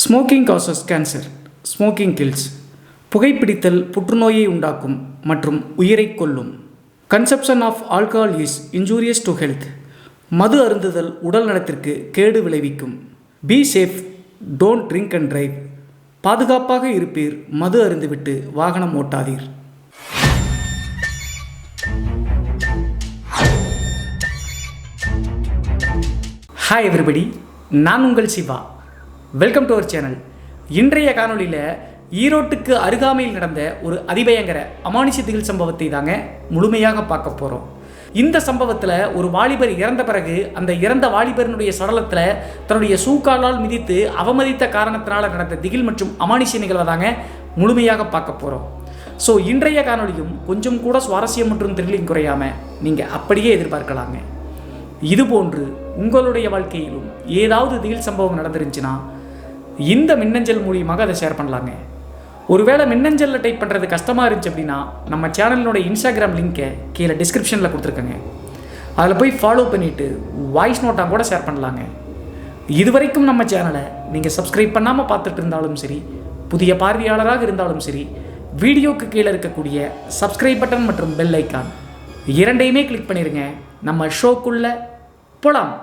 Smoking causes cancer. Smoking kills. புகைப்பிடித்தல் புற்றுநோயை உண்டாக்கும் மற்றும் உயிரை கொல்லும். Consumption of alcohol is injurious to health. மது அருந்துதல் உடல் நலத்திற்கு கேடு விளைவிக்கும். Be safe, don't drink and drive. பாதுகாப்பாக இருப்பீர், மது அருந்துவிட்டு வாகனம் ஓட்டாதீர். ஹாய் எவ்ரிபடி, நான் உங்கள் Siva. Welcome to our channel. இன்றைய காணொலியில் ஈரோட்டுக்கு அருகாமையில் நடந்த ஒரு அதிபயங்கர அமானுஷ்ய திகில் சம்பவத்தை தாங்க முழுமையாக பார்க்க போகிறோம். இந்த சம்பவத்தில் ஒரு வாலிபர் இறந்த பிறகு அந்த இறந்த வாலிபரினுடைய சடலத்தில் தன்னுடைய சூக்காலால் மிதித்து அவமதித்த காரணத்தினால் நடந்த திகில் மற்றும் அமானுஷ்ய நிகழ்வை தாங்க முழுமையாக பார்க்க போகிறோம். ஸோ இன்றைய காணொலியும் கொஞ்சம் கூட சுவாரஸ்யம் மற்றும் த்ரில்லிங் குறையாமல் நீங்கள் அப்படியே எதிர்பார்க்கலாங்க. இதுபோன்று உங்களுடைய வாழ்க்கையிலும் ஏதாவது திகில் சம்பவம் நடந்துருந்துச்சுன்னா இந்த மின்னஞ்சல் மூலியமாக அதை ஷேர் பண்ணலாங்க. ஒருவேளை மின்னஞ்சலில் டைப் பண்ணுறது கஷ்டமாக இருந்துச்சு அப்படின்னா நம்ம சேனலினோட இன்ஸ்டாகிராம் லிங்க்கை கீழே டிஸ்கிரிப்ஷனில் கொடுத்துருக்கேங்க. அதில் போய் ஃபாலோ பண்ணிவிட்டு வாய்ஸ் நோட்டாக கூட ஷேர் பண்ணலாங்க. இதுவரைக்கும் நம்ம சேனலை நீங்கள் சப்ஸ்கிரைப் பண்ணாமல் பார்த்துட்டு இருந்தாலும் சரி, புதிய பார்வையாளராக இருந்தாலும் சரி, வீடியோக்கு கீழே இருக்கக்கூடிய சப்ஸ்கிரைப் பட்டன் மற்றும் பெல் ஐக்கான் இரண்டையுமே கிளிக் பண்ணிடுங்க. நம்ம ஷோக்குள்ளே போலாம்.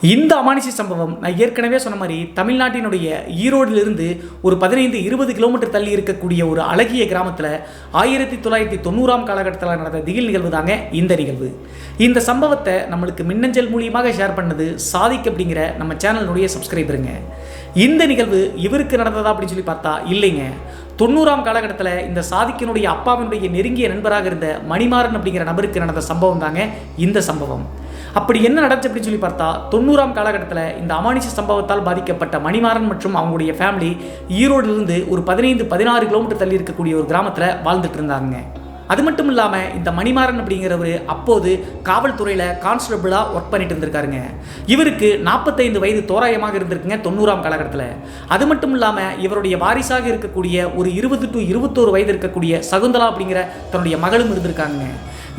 இந்த அமானுஷ்ய சம்பவம் நான் ஏற்கனவே சொன்ன மாதிரி தமிழ்நாட்டினுடைய ஈரோடிலிருந்து ஒரு 15-20 கிலோமீட்டர் தள்ளி இருக்கக்கூடிய ஒரு அழகிய கிராமத்தில் 1990ஆம் காலகட்டத்தில் நடந்த திகில் நிகழ்வு தாங்க இந்த நிகழ்வு. இந்த சம்பவத்தை நம்மளுக்கு மின்னஞ்சல் மூலியமாக ஷேர் பண்ணது சாதிக் அப்படிங்கிற நம்ம சேனலுடைய சப்ஸ்கிரைபருங்க. இந்த நிகழ்வு இவருக்கு நடந்ததா அப்படின்னு சொல்லி பார்த்தா இல்லைங்க. 90ஆம் காலகட்டத்தில் இந்த சாதிக்கினுடைய அப்பாவினுடைய நெருங்கிய நண்பராக இருந்த மணிமாறன் அப்படிங்கிற நபருக்கு நடந்த சம்பவம் தாங்க இந்த சம்பவம். அப்படி என்ன நடந்துச்சு அப்படின்னு சொல்லி பார்த்தா 90ஆம் காலகட்டத்தில் இந்த அமானுஷ்ய சம்பவத்தால் பாதிக்கப்பட்ட மணிமாறன் மற்றும் அவங்களுடைய ஃபேமிலி ஈரோடிலிருந்து ஒரு 15-16 கிலோமீட்டர் தள்ளி இருக்கக்கூடிய ஒரு கிராமத்தில் வாழ்ந்துட்டு இருந்தாங்க. அது மட்டும் இல்லாமல் இந்த மணிமாறன் அப்படிங்கிறவர் அப்போது காவல்துறையில் கான்ஸ்டபிளாக ஒர்க் பண்ணிட்டு இருந்திருக்காருங்க. இவருக்கு 45 வயது தோராயமாக இருந்திருக்குங்க 90ஆம் காலகட்டத்தில். அது மட்டும் இல்லாமல் இவருடைய வாரிசாக இருக்கக்கூடிய ஒரு 20-21 வயது இருக்கக்கூடிய சகுந்தலா அப்படிங்கிற தன்னுடைய மகளும் இருந்திருக்காங்க.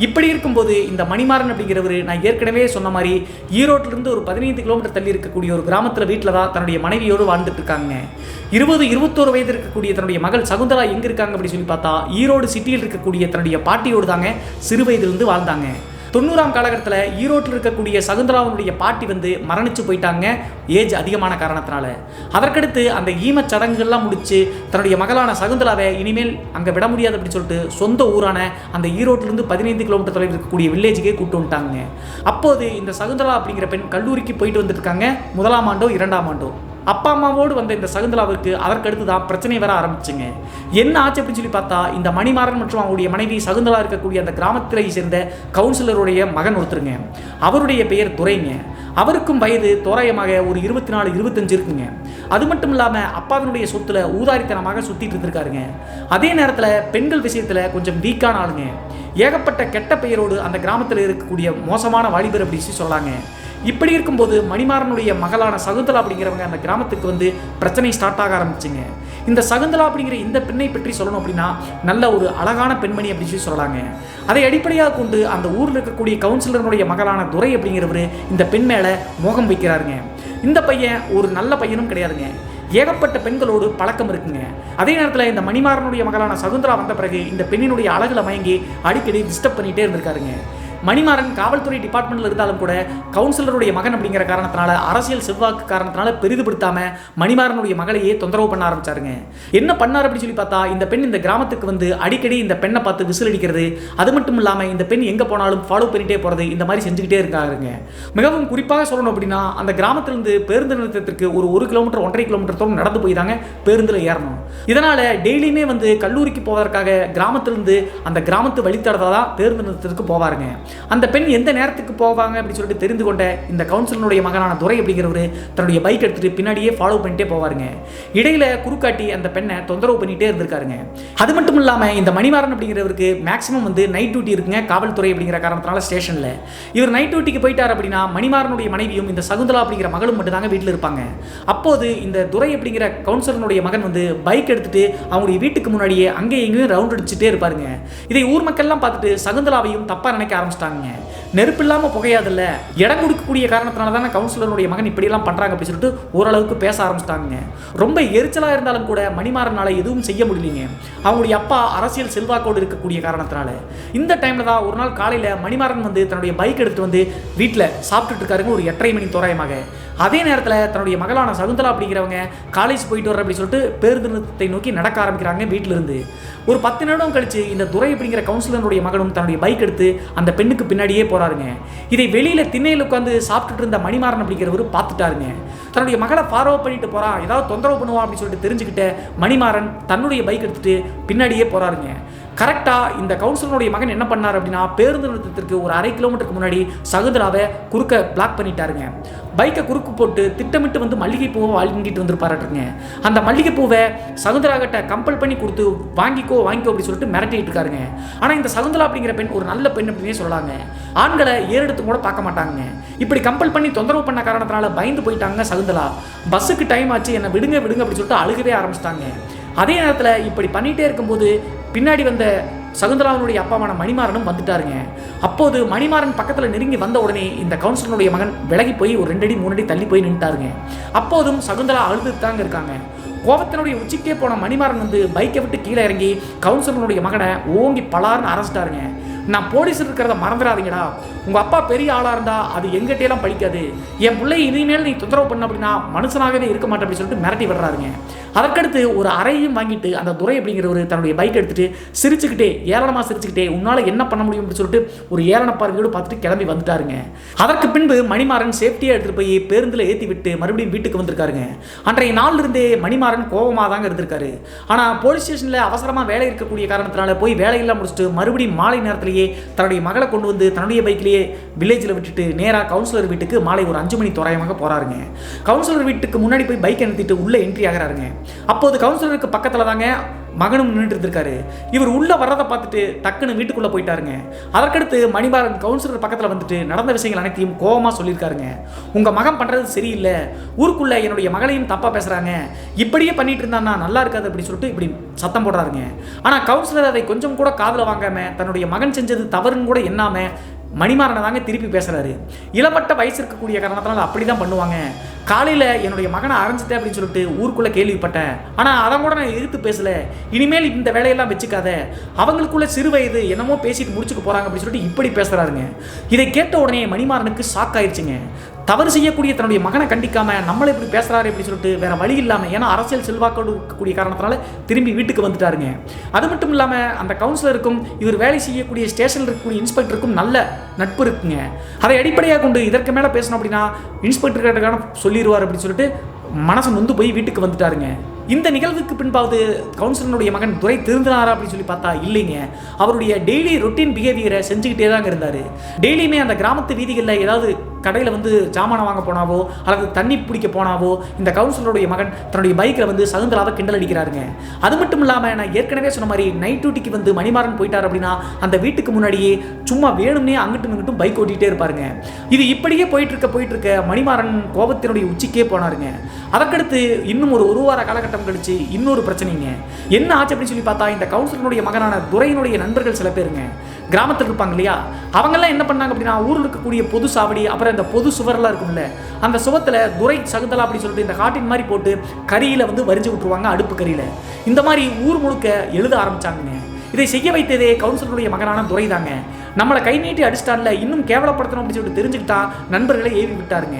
இப்படி இருக்கும்போது இந்த மணிமாறன் அப்படிங்கிறவர் நான் ஏற்கனவே சொன்ன மாதிரி ஈரோட்டிலிருந்து ஒரு 15 கிலோமீட்டர் தள்ளி இருக்கக்கூடிய ஒரு கிராமத்தில் வீட்டில் தான் தன்னுடைய மனைவியோடு வாழ்ந்துட்டு இருக்காங்க. 20-21 வயது இருக்கக்கூடிய தன்னுடைய மகள் சகுந்தலா எங்கே இருக்காங்க அப்படின்னு சொல்லி பார்த்தா ஈரோடு சிட்டியில் இருக்கக்கூடிய தன்னுடைய பாட்டியோடு தாங்க சிறு வயதிலிருந்து வாழ்ந்தாங்க. 90ஆம் காலகட்டத்தில் ஈரோட்டில் இருக்கக்கூடிய சகுந்தலாவுடைய பாட்டி மரணிச்சு போயிட்டாங்க, ஏஜ் அதிகமான காரணத்தினால. அதற்கடுத்து அந்த ஈமச் சடங்குகள்லாம் முடிச்சு தன்னுடைய மகளான சகுந்தலாவை இனிமேல் அங்கே விட முடியாது அப்படின்னு சொல்லிட்டு சொந்த ஊரான அந்த ஈரோட்டிலிருந்து 15 கிலோமீட்டர் தொலைவில் இருக்கக்கூடிய வில்லேஜுக்கே கூப்பிட்டு வந்துட்டாங்க. அப்போது இந்த சகுந்தலா அப்படிங்கிற பெண் கல்லூரிக்கு போயிட்டு வந்துருக்காங்க, 1ஆம் ஆண்டோ 2ஆம் ஆண்டோ. அப்பா அம்மாவோடு வந்த இந்த சகுந்தலாவுக்கு அதற்கடுத்து தான் பிரச்சனை வர ஆரம்பிச்சுங்க. என்ன ஆச்சு அப்படின்னு சொல்லி பார்த்தா இந்த மணிமாறன் மற்றும் அவங்களுடைய மனைவி சகுந்தலா இருக்கக்கூடிய அந்த கிராமத்திலே சேர்ந்த கவுன்சிலருடைய மகன் ஒருத்தருங்க. அவருடைய பெயர் துரைங்க. அவருக்கும் வயது தோராயமாக ஒரு 24-25 இருக்குங்க. அது மட்டும் இல்லாமல் அப்பாவினுடைய சொத்துல ஊதாரித்தனமாக சுற்றிட்டு இருந்திருக்காருங்க. அதே நேரத்தில் பெண்கள் விஷயத்தில் கொஞ்சம் வீக்கான ஆளுங்க. ஏகப்பட்ட கெட்ட பெயரோடு அந்த கிராமத்தில் இருக்கக்கூடிய மோசமான வாலிபர் அப்படின்னு சொல்லாங்க. இப்படி இருக்கும்போது மணிமாறனுடைய மகளான சகுந்தலா அப்படிங்கிறவங்க அந்த கிராமத்துக்கு பிரச்சனை ஸ்டார்ட் ஆக ஆரம்பிச்சுங்க. இந்த சகுந்தலா அப்படிங்கிற இந்த பெண்ணை பற்றி சொல்லணும் அப்படின்னா நல்ல ஒரு அழகான பெண்மணி அப்படின்னு சொல்லலாங்க. அதை அடிப்படையாக கொண்டு அந்த ஊரில் இருக்கக்கூடிய கவுன்சிலருடைய மகளான துரை அப்படிங்கிறவர் இந்த பெண் மேலே மோகம் வைக்கிறாருங்க. இந்த பையன் ஒரு நல்ல பையனும் கிடையாதுங்க. ஏகப்பட்ட பெண்களோடு பழக்கம் இருக்குங்க. அதே நேரத்தில் இந்த மணிமாறனுடைய மகளான சகுந்தலா வந்த பிறகு இந்த பெண்ணினுடைய அழகுல மயங்கி அடிக்கடி டிஸ்டர்ப் பண்ணிகிட்டே இருந்திருக்காருங்க. மணிமாறன் காவல்துறை டிபார்ட்மெண்ட்டில் இருந்தாலும் கூட கவுன்சிலருடைய மகன் அப்படிங்கிற காரணத்தினால, அரசியல் செல்வாக்கு காரணத்தினால பெரிதுபடுத்தாமல் மணிமாறனுடைய மகளையே தொந்தரவு பண்ண ஆரம்பிச்சாருங்க. என்ன பண்ணார் அப்படின்னு சொல்லி பார்த்தா இந்த பெண் இந்த கிராமத்துக்கு அடிக்கடி இந்த பெண்ணை பார்த்து விசில் அடிக்கிறது, அது மட்டும் இல்லாமல் இந்த பெண் எங்கே போனாலும் ஃபாலோ பண்ணிகிட்டே போகிறது, இந்த மாதிரி செஞ்சுக்கிட்டே இருக்காருங்க. மிகவும் குறிப்பாக சொல்லணும் அப்படின்னா அந்த கிராமத்திலிருந்து பேருந்து நிறுத்தத்திற்கு ஒரு 1 கிலோமீட்டர் 1.5 கிலோமீட்டர் தூரம் நடந்து போய் தாங்க பேருந்தில் ஏறணும். இதனால் டெய்லியுமே கல்லூரிக்கு போவதற்காக கிராமத்திலிருந்து அந்த கிராமத்து வழித்தடத்தை தான் பேருந்து நிறுத்தத்துக்கு போவாருங்க. அந்த பெண் எந்த நேரத்துக்கு போவாங்க அப்படின்னு சொல்லிட்டு தெரிந்து கொண்ட இந்த கவுன்சிலருடைய மகனான துரை அப்படிங்கிறவர் தன்னுடைய பைக் எடுத்துட்டு பின்னாடியே ஃபாலோ பண்ணிட்டே போவாருங்க. இடையில குறுக்காட்டி அந்த பெண்ணை தொந்தரவு பண்ணிட்டே இருந்திருக்காருங்க. அது மட்டும் இல்லாமல் இந்த மணிமாறன் அப்படிங்கிறவருக்கு மேக்ஸிமம் வந்து நைட் டியூட்டி இருக்குங்க காவல்துறை அப்படிங்கிற காரணத்தினால ஸ்டேஷனில். இவர் நைட் டியூட்டிக்கு போயிட்டார் அப்படின்னா மணிமாறனுடைய மனைவியும் இந்த சகுந்தலா அப்படிங்கிற மகளும் மட்டும் தாங்க வீட்டில் இருப்பாங்க. அப்போது இந்த துரை அப்படிங்கிற கவுன்சிலருடைய மகன் வந்து பைக் எடுத்துட்டு அவங்களுடைய வீட்டுக்கு முன்னாடியே அங்கே எங்கேயும் ரவுண்ட் அடிச்சுட்டே இருப்பாருங்க. இதை ஊர் மக்கள்லாம் பார்த்துட்டு சகுந்தலாவையும் தப்பா நினைக்க ஆரம்பிச்சிட்டாங்க. நெருப்பு இல்லாம புகையாதில்ல, இடம் கொடுக்கக்கூடிய காரணத்தினால தானே கவுன்சிலருடைய மகன் இப்படியெல்லாம் பண்றாங்க அப்படின்னு சொல்லிட்டு ஓரளவுக்கு பேச ஆரம்பிச்சிட்டாங்க. ரொம்ப எரிச்சலா இருந்தாலும் கூட மணிமாறனால எதுவும் செய்ய முடியலைங்க. அவங்களுடைய அப்பா அரசியல் செல்வாக்கோடு இருக்கக்கூடிய காரணத்தினால. இந்த டைம்ல தான் ஒரு நாள் காலையில மணிமாறன் வந்து தன்னுடைய பைக் எடுத்து வந்து வீட்டில் சாப்பிட்டுட்டு இருக்காருங்க, ஒரு 8:30 மணி தோராயமாக. அதே நேரத்தில் தன்னுடைய மகளான சகுந்தலா அப்படிங்கிறவங்க காலேஜ் போயிட்டு வர அப்படின்னு சொல்லிட்டு பேருந்து நிறுத்தத்தை நோக்கி நடக்க ஆரம்பிக்கிறாங்க வீட்டிலிருந்து. ஒரு 10 நிமிடம் கழிச்சு இந்த துரை அப்படிங்கிற கவுன்சிலருடைய மகனும் தன்னுடைய பைக் எடுத்து அந்த பெண்ணுக்கு பின்னாடியே போறாருங்க. இதை வெளியில திண்ணையில் உட்காந்து சாப்பிட்டுட்டு இருந்த மணிமாறன் அப்படிங்கிறவர் பார்த்துட்டாருங்க. தன்னுடைய மகளை ஃபாலோ பண்ணிட்டு போறா, ஏதாவது தொந்தரவு பண்ணுவா அப்படின்னு சொல்லிட்டு தெரிஞ்சுக்கிட்ட மணிமாறன் தன்னுடைய பைக் எடுத்துட்டு பின்னாடியே போறாருங்க. கரெக்டாக இந்த கவுன்சிலருடைய மகன் என்ன பண்ணார் அப்படின்னா பேருந்து நிறுத்தத்திற்கு ஒரு 1/2 கிலோமீட்டருக்கு முன்னாடி சகுந்தலாவை குறுக்க பிளாக் பண்ணிட்டாருங்க. பைக்கை குறுக்கு போட்டு திட்டமிட்டு வந்து மல்லிகைப்பூவை வாங்கிட்டு வந்துருப்பாருங்க. அந்த மல்லிகைப்பூவை சகுந்தலா கிட்ட கம்பல் பண்ணி கொடுத்து வாங்கிக்கோ அப்படின்னு சொல்லிட்டு மிரட்டிட்டு இருக்காருங்க. ஆனால் இந்த சகுந்தலா அப்படிங்கிற பெண் ஒரு நல்ல பெண் அப்படின்னே சொல்லலாங்க. ஆண்களை ஏறெடுத்து கூட பார்க்க மாட்டாங்க. இப்படி கம்பல் பண்ணி தொந்தரவு பண்ண காரணத்தினால பயந்து போயிட்டாங்க சகுந்தலா. பஸ்ஸுக்கு டைம் ஆச்சு, என்னை விடுங்க அப்படின்னு சொல்லிட்டு அழுகவே ஆரம்பிச்சிட்டாங்க. அதே நேரத்தில் இப்படி பண்ணிகிட்டே இருக்கும்போது பின்னாடி வந்த சகுந்தலாவினுடைய அப்பாவான மணிமாறனும் வந்துட்டாருங்க. அப்போது மணிமாறன் பக்கத்தில் நெருங்கி வந்த உடனே இந்த கவுன்சிலருடைய மகன் விலகி போய் ஒரு 2 அடி 3 அடி தள்ளி போய் நின்றுட்டாருங்க. அப்போதும் சகுந்தலா அழுது தாங்க இருக்காங்க. கோபத்தினுடைய உச்சிக்கே போன மணிமாறன் வந்து பைக்கை விட்டு கீழே இறங்கி கவுன்சிலருடைய மகனை ஓங்கி பலார்னு அரசிட்டாருங்க. நான் போலீஸ் இருக்கிறத மறந்துடாதீங்கடா, உங்கள் அப்பா பெரிய ஆளாக இருந்தால் அது எங்கிட்டேலாம் படிக்காது, என் பிள்ளை இனிமேல் நீ தொந்தரவு பண்ண அப்படின்னா மனுஷனாகவே இருக்க மாட்டேன் அப்படின்னு சொல்லிட்டு மிரட்டி விடுறாருங்க. அதற்கடுத்து ஒரு அறையும் வாங்கிட்டு அந்த துரை அப்படிங்கிறவர் தன்னுடைய பைக் எடுத்துட்டு சிரிச்சுக்கிட்டே ஏளனமாக சிரிச்சுக்கிட்டே உன்னால் என்ன பண்ண முடியும் அப்படின்னு சொல்லிட்டு ஒரு ஏளன பார்வையோடு பார்த்துட்டு கிளம்பி வந்துட்டாருங்க. அதற்கு பின்பு மணிமாறன் சேஃப்டியாக எடுத்துகிட்டு போய் பேருந்தில் ஏற்றி விட்டு மறுபடியும் வீட்டுக்கு வந்திருக்காருங்க. அன்றைய நாள் இருந்தே மணிமாறன் கோபமாக தாங்க இருந்திருக்காரு. ஆனால் போலீஸ் ஸ்டேஷனில் அவசரமாக வேலை இருக்கக்கூடிய காரணத்தினால போய் வேலையெல்லாம் முடிச்சுட்டு மறுபடியும் மாலை நேரத்திலேயே தன்னுடைய மகளை கொண்டு வந்து தன்னுடைய பைக்கிலேயே வில்லேஜில் விட்டுட்டு நேராக கவுன்சிலர் வீட்டுக்கு மாலை ஒரு 5 மணி தோராயமாக போகிறாருங்க. கவுன்சிலர் வீட்டுக்கு முன்னாடி போய் பைக் நிறுத்திட்டு உள்ளே என்ட்ரி ஆகிறாருங்க. அப்போது கவுன்சிலருக்கு பக்கத்தில் தாங்க மகனும் நின்றுட்டு இருந்திருக்காரு. இவர் உள்ள வர்றதை பார்த்துட்டு டக்குன்னு வீட்டுக்குள்ளே போயிட்டாருங்க. அதற்கடுத்து மணிமாறன் கவுன்சிலர் பக்கத்தில் வந்துட்டு நடந்த விஷயங்கள் அனைத்தையும் கோபமாக சொல்லியிருக்காருங்க. உங்கள் மகன் பண்ணுறது சரியில்லை, ஊருக்குள்ளே என்னுடைய மகளையும் தப்பாக பேசுகிறாங்க, இப்படியே பண்ணிட்டு இருந்தான்னா நல்லா இருக்காது அப்படின்னு சொல்லிட்டு இப்படி சத்தம் போடுறாருங்க. ஆனால் கவுன்சிலர் அதை கொஞ்சம் கூட காதில் வாங்காமல் தன்னுடைய மகன் செஞ்சது தவறுன்னு கூட எண்ணாமல் மணிமாறனை தாங்க திருப்பி பேசுகிறாரு. இளமட்ட வயசு இருக்கக்கூடிய காரணத்தினால அப்படி தான் பண்ணுவாங்க. காலையில் என்னுடைய மகனை அரைஞ்சிட்டேன் அப்படின்னு சொல்லிட்டு ஊருக்குள்ளே கேள்விப்பட்டேன், ஆனால் அதை கூட நான் எதிர்த்து பேசலை, இனிமேல் இந்த வேலையெல்லாம் வச்சுக்காத, அவங்களுக்குள்ள சிறு வயது என்னமோ பேசிட்டு முடிச்சுக்க போகிறாங்க அப்படின்னு சொல்லிட்டு இப்படி பேசுகிறாருங்க. இதை கேட்ட உடனே மணிமாறனுக்கு ஷாக் ஆயிடுச்சுங்க. தவறு செய்யக்கூடிய தன்னுடைய மகனை கண்டிக்காம நம்மளை இப்படி பேசுறாரு அப்படின்னு சொல்லிட்டு வேற வழி இல்லாமல், ஏன்னா அரசியல் செல்வாக்கோடு இருக்கக்கூடிய காரணத்தினால திரும்பி வீட்டுக்கு வந்துட்டாருங்க. அது மட்டும் இல்லாமல் அந்த கவுன்சிலருக்கும் இவர் வேலை செய்யக்கூடிய ஸ்டேஷனில் இருக்கக்கூடிய இன்ஸ்பெக்டருக்கும் நல்ல நட்பு இருக்குங்க. அதை அடிப்படையாக கொண்டு இதற்கு மேலே பேசணும் அப்படின்னா இன்ஸ்பெக்டருக்கான சொல்லிடுவார் அப்படின்னு சொல்லிட்டு மனசு நொந்து போய் வீட்டுக்கு வந்துட்டாருங்க. இந்த நிகழ்வுக்கு பின்பாவது கவுன்சிலருடைய மகன் துரை திருந்தினாரா அப்படின்னு சொல்லி பார்த்தா இல்லைங்க. அவருடைய டெய்லி ரொட்டீன் பிஹேவியரை செஞ்சுக்கிட்டே தாங்க இருந்தார். டெய்லியுமே அந்த கிராமத்து வீதிகளில் ஏதாவது கடையில் வந்து ஜாமானை வாங்க போனாவோ அல்லது தண்ணி பிடிக்க போனாவோ இந்த கவுன்சிலருடைய மகன் தன்னுடைய பைக்கில் வந்து சகுந்தலாவை கிண்டல் அடிக்கிறாருங்க. அது மட்டும் இல்லாமல் நான் ஏற்கனவே சொன்ன மாதிரி நைட் டியூட்டிக்கு வந்து மணிமாறன் போயிட்டார் அப்படின்னா அந்த வீட்டுக்கு முன்னாடியே சும்மா வேணும்னே அங்கிட்டும் இங்கிட்டும் பைக் ஓட்டிகிட்டே இருப்பாருங்க. இது இப்படியே போயிட்டு இருக்க மணிமாறன் கோபத்தினுடைய உச்சிக்கே போனாருங்க. அதற்கடுத்து இன்னும் ஒரு வார காலகட்டம் கழிச்சு இன்னொரு பிரச்சனைங்க. என்ன ஆச்சு அப்படின்னு சொல்லி பார்த்தா இந்த கவுன்சிலருடைய மகனான துரையினுடைய நண்பர்கள் சில பேருங்க கிராமத்தில் இருப்பாங்க இல்லையா, அவங்கெல்லாம் என்ன பண்ணாங்க அப்படின்னா ஊரில் இருக்கக்கூடிய பொது சாவடி அப்புறம் இந்த பொது சுவரெல்லாம் இருக்கும்ல, அந்த சுவத்தில் துரை சகுந்தலா அப்படின்னு சொல்லிட்டு இந்த காட்டின் மாதிரி போட்டு கரியில் வந்து வரிஞ்சு விட்டுருவாங்க, அடுப்பு கரியில். இந்த மாதிரி ஊர் முழுக்க எழுத ஆரம்பிச்சாங்க. இதை செய்ய வைத்ததே கவுன்சிலருடைய மகனான துரை தாங்க. நம்மளை கை நீட்டி அடிச்சிட்டான்ல, இன்னும் கேவலப்படுத்தணும் அப்படின்னு சொல்லிட்டு தெரிஞ்சுக்கிட்டா நண்பர்களை ஏவி விட்டாருங்க.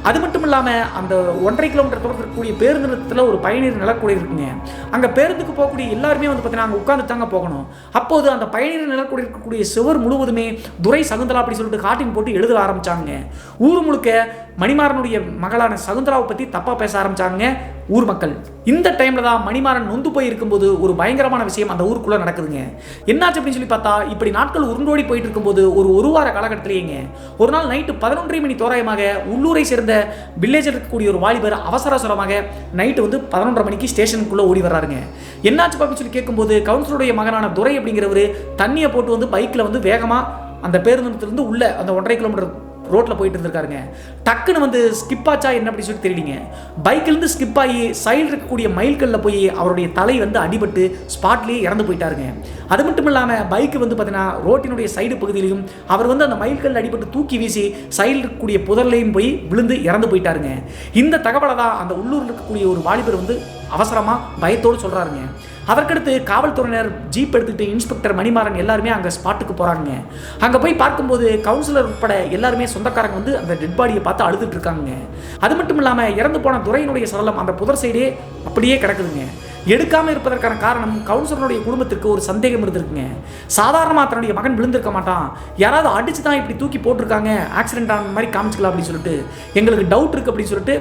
அது மட்டும் இல்லாமல் அந்த 1.5 கிலோமீட்டர் தூரத்தில் இருக்கக்கூடிய பேருந்து நிலையத்தில் ஒரு பயணியர் நிலக்கூடை இருக்குங்க. அங்கே பேருந்துக்கு போகக்கூடிய எல்லாருமே வந்து பார்த்தீங்கன்னா அங்கே உட்காந்து தாங்க போகணும். அப்போது அந்த பயணியர் நிலக்கூடை இருக்கக்கூடிய சுவர் முழுவதுமே துரை சகுந்தலா அப்படி சொல்லிட்டு காட்டின் போட்டு எழுத ஆரம்பித்தாங்க. ஊர் முழுக்க மணிமாறனுடைய மகளான சகுந்தலாவை பற்றி தப்பாக பேச ஆரம்பித்தாங்க ஊர் மக்கள். இந்த டைமில் தான் மணிமாறன் நொந்து போய் இருக்கும்போது ஒரு பயங்கரமான விஷயம் அந்த ஊருக்குள்ளே நடக்குதுங்க. என்னாச்சு அப்படின்னு சொல்லி பார்த்தா, இப்படி நாட்கள் உருண்டோடி போயிட்டு இருக்கும்போது ஒரு வார காலகட்டத்திலேங்க ஒரு நாள் நைட்டு 11:30 மணி தோராயமாக உள்ளூரை சேர்ந்த வில்லேஜில் இருக்கக்கூடிய ஒரு வாலிபர் அவசரமாக நைட்டு 11:30 மணிக்கு ஸ்டேஷனுக்குள்ளே ஓடி வர்றாருங்க. என்னாச்சு அப்படின்னு சொல்லி கேட்கும்போது, கவுன்சிலருடைய மகனான துரை அப்படிங்கிறவர் தண்ணியை போட்டு பைக்கில் வேகமாக அந்த பேருந்து நிலையத்திலிருந்து உள்ள அந்த 1.5 கிலோமீட்டர் ரோட்டில் போயிட்டு இருந்திருக்காருங்க. டக்குன்னு ஸ்கிப் ஆச்சா என்ன அப்படின்னு சொல்லி தெரியலீங்க. பைக்கிலேருந்து ஸ்கிப் ஆகி சைடில் இருக்கக்கூடிய மைல்கல்லில் போய் அவருடைய தலை அடிபட்டு ஸ்பாட்லேயே இறந்து போயிட்டாருங்க. அது மட்டும் இல்லாமல் பைக்கு பார்த்தீங்கன்னா ரோட்டினுடைய சைடு பகுதியிலையும் அவர் அந்த மைல்கல் அடிபட்டு தூக்கி வீசி சைடில் இருக்கக்கூடிய புதர்லையும் போய் விழுந்து இறந்து போயிட்டாருங்க. இந்த தகவலை தான் அந்த உள்ளூரில் இருக்கக்கூடிய ஒரு வாலிபர் அவசரமாக பயத்தோடு சொல்கிறாருங்க. அதற்கடுத்து காவல்துறையினர் ஜீப் எடுத்துக்கிட்டு இன்ஸ்பெக்டர் மணிமாறன் எல்லாருமே அங்கே ஸ்பாட்டுக்கு போகிறாங்க. அங்கே போய் பார்க்கும்போது கவுன்சிலர் உட்பட எல்லாருமே சொந்தக்காரங்க அந்த டெட் பாடியை பார்த்து அழுதுட்டு இருக்காங்க. அது மட்டும் இல்லாமல் இறந்து போன துரையினுடைய சடலம் அந்த புதர் சைடே அப்படியே கிடக்குதுங்க. எடுக்காமல் இருப்பதற்கான காரணம் கவுன்சிலருடைய குடும்பத்திற்கு ஒரு சந்தேகம் இருந்திருக்குங்க. சாதாரணமாக தன்னுடைய மகன் விழுந்திருக்க மாட்டான், யாராவது அடிச்சு தான் இப்படி தூக்கி போட்டிருக்காங்க, ஆக்சிடென்ட் ஆன மாதிரி காமிச்சிக்கலாம் அப்படின்னு சொல்லிட்டு எங்களுக்கு டவுட் இருக்குது அப்படின்னு சொல்லிட்டு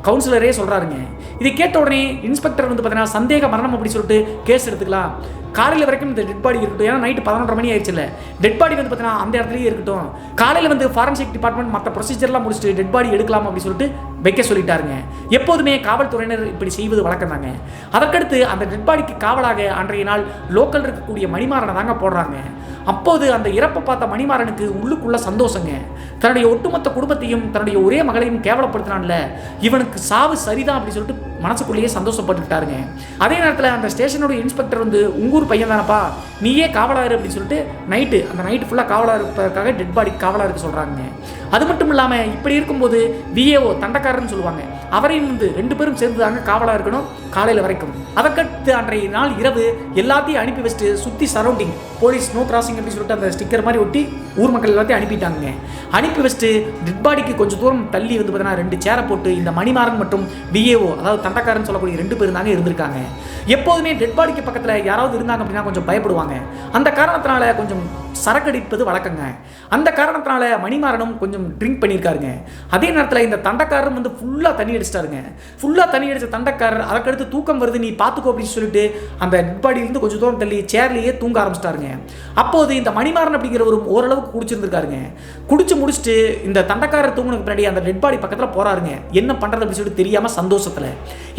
கவுன்சிலரே சொல்கிறாருங்க. இதை கேட்ட உடனே இன்ஸ்பெக்டர் பார்த்தீங்கன்னா சந்தேக மரணம் அப்படின்னு சொல்லிட்டு கேஸ் எடுத்துக்கலாம், காலையில் வரைக்கும் இந்த டெட் பாடி இருக்கட்டும், ஏன்னா நைட்டு 11:30 மணி ஆயிடுச்சு இல்லை, டெட் பாடி பார்த்தீங்கன்னா அந்த இடத்துலயே இருக்கட்டும், காலையில் ஃபாரன்சிக் டிபார்ட்மெண்ட் மற்ற ப்ரொசீஜர்லாம் முடிச்சுட்டு டெட் பாடி எடுக்கலாம் அப்படின்னு சொல்லிட்டு வைக்க சொல்லிட்டாருங்க. எப்போதுமே காவல்துறையினர் இப்படி செய்வது வழக்கம் தாங்க. அதற்கடுத்து அந்த டெட் பாடிக்கு காவலாக அன்றைய நாள் லோக்கல் இருக்கக்கூடிய மணிமாறனை தாங்க போடுறாங்க. அப்போது அந்த இறப்பை பார்த்த மணிமாறனுக்கு உள்ளுக்குள்ள சந்தோஷங்க. தன்னுடைய ஒட்டுமொத்த குடும்பத்தையும் தன்னுடைய ஒரே மகளையும் கேவலப்படுத்தினான்ல, இவனுக்கு சாவு சரிதான் அப்படின்னு சொல்லிட்டு மனசுக்குள்ளேயே சந்தோஷப்பட்டுக்கிட்டாருங்க. அதே நேரத்தில் அந்த ஸ்டேஷனோட இன்ஸ்பெக்டர் உங்கூர் பையன் தானப்பா, நீயே காவலாரு அப்படின்னு சொல்லிட்டு அந்த நைட்டு ஃபுல்லாக காவலாக இருப்பதற்காக டெட் பாடி காவலாக இருக்க சொல்கிறாங்க. அது மட்டும் இல்லாமல் இப்படி இருக்கும்போது விஏஓ தண்டக்காரன்னு சொல்லுவாங்க, அவரையும் 2 பேரும் சேர்ந்து தாங்க காவலாக இருக்கணும் காலையில் வரைக்கும். அதற்கடுத்து அன்றைய நாள் இரவு எல்லாத்தையும் அனுப்பி வச்சுட்டு சுற்றி சரௌண்டிங் போலீஸ் நோ கிராசிங் அப்படின்னு சொல்லிட்டு அந்த ஸ்டிக்கர் மாதிரி ஒட்டி ஊர் மக்கள் எல்லாத்தையும் அனுப்பிட்டாங்க. அனுப்பி வச்சுட்டு டெட் பாடிக்கு கொஞ்சம் தூரம் தள்ளி பார்த்தீங்கன்னா 2 சேரை போட்டு இந்த மணிமாறன் மற்றும் விஏஓ அதாவது தண்டக்காரன்னு சொல்லக்கூடிய 2 பேரும் தாங்க இருந்திருக்காங்க. எப்போதுமே டெட் பாடிக்கு பக்கத்தில் யாராவது இருந்தாங்க அப்படின்னா கொஞ்சம் பயப்படுவாங்க. அந்த காரணத்தினால கொஞ்சம் சரக்கடிப்பது வழக்கங்க. அந்த காரணத்தினால மணிமாறனும் கொஞ்சம் ட்ரிங்க் பண்ணியிருக்காருங்க. அதே நேரத்தில் இந்த தண்டக்காரரும் ஃபுல்லாக தண்ணி அடிச்சிட்டாருங்க. ஃபுல்லாக தண்ணி அடித்த தண்டக்காரர் அதற்கடுத்து தூக்கம் வருது நீ பார்த்துக்கோ அப்படின்னு சொல்லிட்டு அந்த டெட் பாடியிலிருந்து கொஞ்சம் தூரம் தள்ளி சேர்லேயே தூங்க ஆரம்பிச்சிட்டாருங்க. அப்போது இந்த மணிமாறன் அப்படிங்கிறவரும் ஓரளவுக்கு குடிச்சிருந்திருக்காருங்க. குடிச்சு முடிச்சுட்டு இந்த தண்டக்காரர் தூங்குனதுக்கு பின்னாடி அந்த டெட் பாடி பக்கத்தில் போறாருங்க. என்ன பண்ணுறது அப்படின்னு சொல்லிட்டு தெரியாமல் சந்தோஷத்தில்,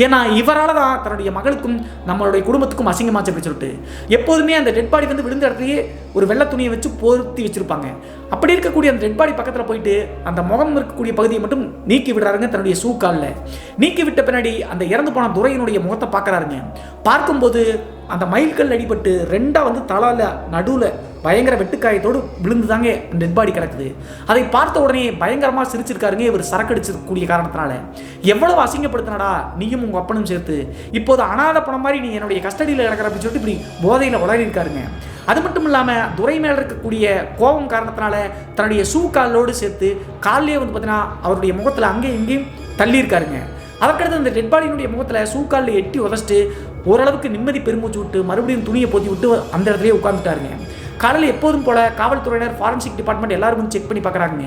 ஏன்னா இவரால் தான் தன்னுடைய மகளுக்கும் நம்மளுடைய குடும்பத்துக்கும் அசிங்கமாச்சு அப்படின்னு சொல்லிட்டு எப்போதுமே அந்த டெட் பாடி விழுந்த இடத்துலயே ஒரு வெள்ளை துணியை வச்சு பொருத்தி வச்சிருப்பாங்க. அப்படி இருக்கக்கூடிய அந்த டெட் பாடி பக்கத்தில் போயிட்டு அந்த முகம் இருக்கக்கூடிய பகுதியை மட்டும் நீக்கி விடுறாருங்க. தன்னுடைய சூக்காலில் நீக்கி விட்ட பின்னாடி அந்த இறந்து போன துரையினுடைய முகத்தை பார்க்குறாருங்க. பார்க்கும்போது அந்த மயில்கல் அடிபட்டு 2 தலால நடுவில் பயங்கர வெட்டுக்காயத்தோடு விழுந்து தாங்க டெட் பாடி கிடக்குது. அதை பார்த்த உடனே பயங்கரமாக சிரிச்சிருக்காருங்க. இவர் சரக்கடிச்சிருக்கக்கூடிய காரணத்தினால எவ்வளவு அசிங்கப்படுத்தினடா நீயும் உங்கள் அப்பனும் சேர்த்து, இப்போது அனாதை பணம் மாதிரி நீ என்னுடைய கஸ்டடியில் கிடக்கிற அப்படின்னு சொல்லிட்டு இப்படி போதையில் உளறி இருக்காருங்க. அது மட்டும் இல்லாமல் துரை மேலே இருக்கக்கூடிய கோபம் காரணத்தினால தன்னுடைய காலோடு சேர்த்து காலிலே பார்த்தீங்கன்னா அவருடைய முகத்தில் அங்கேயும் இங்கேயும் தள்ளியிருக்காருங்க. அதற்கடுத்து அந்த டெட் பாடியினுடைய முகத்தில் சூக்காலில் எட்டி உதச்சிட்டு ஓரளவுக்கு நிம்மதி பெருமூச்சு விட்டு மறுபடியும் துணியை போத்தி விட்டு அந்த இடத்துலயே உட்காந்துட்டாருங்க. காலையில் எப்போதும் போல காவல்துறையினர் ஃபாரன்சிக் டிபார்ட்மெண்ட் எல்லாரும் செக் பண்ணி பார்க்குறாங்க.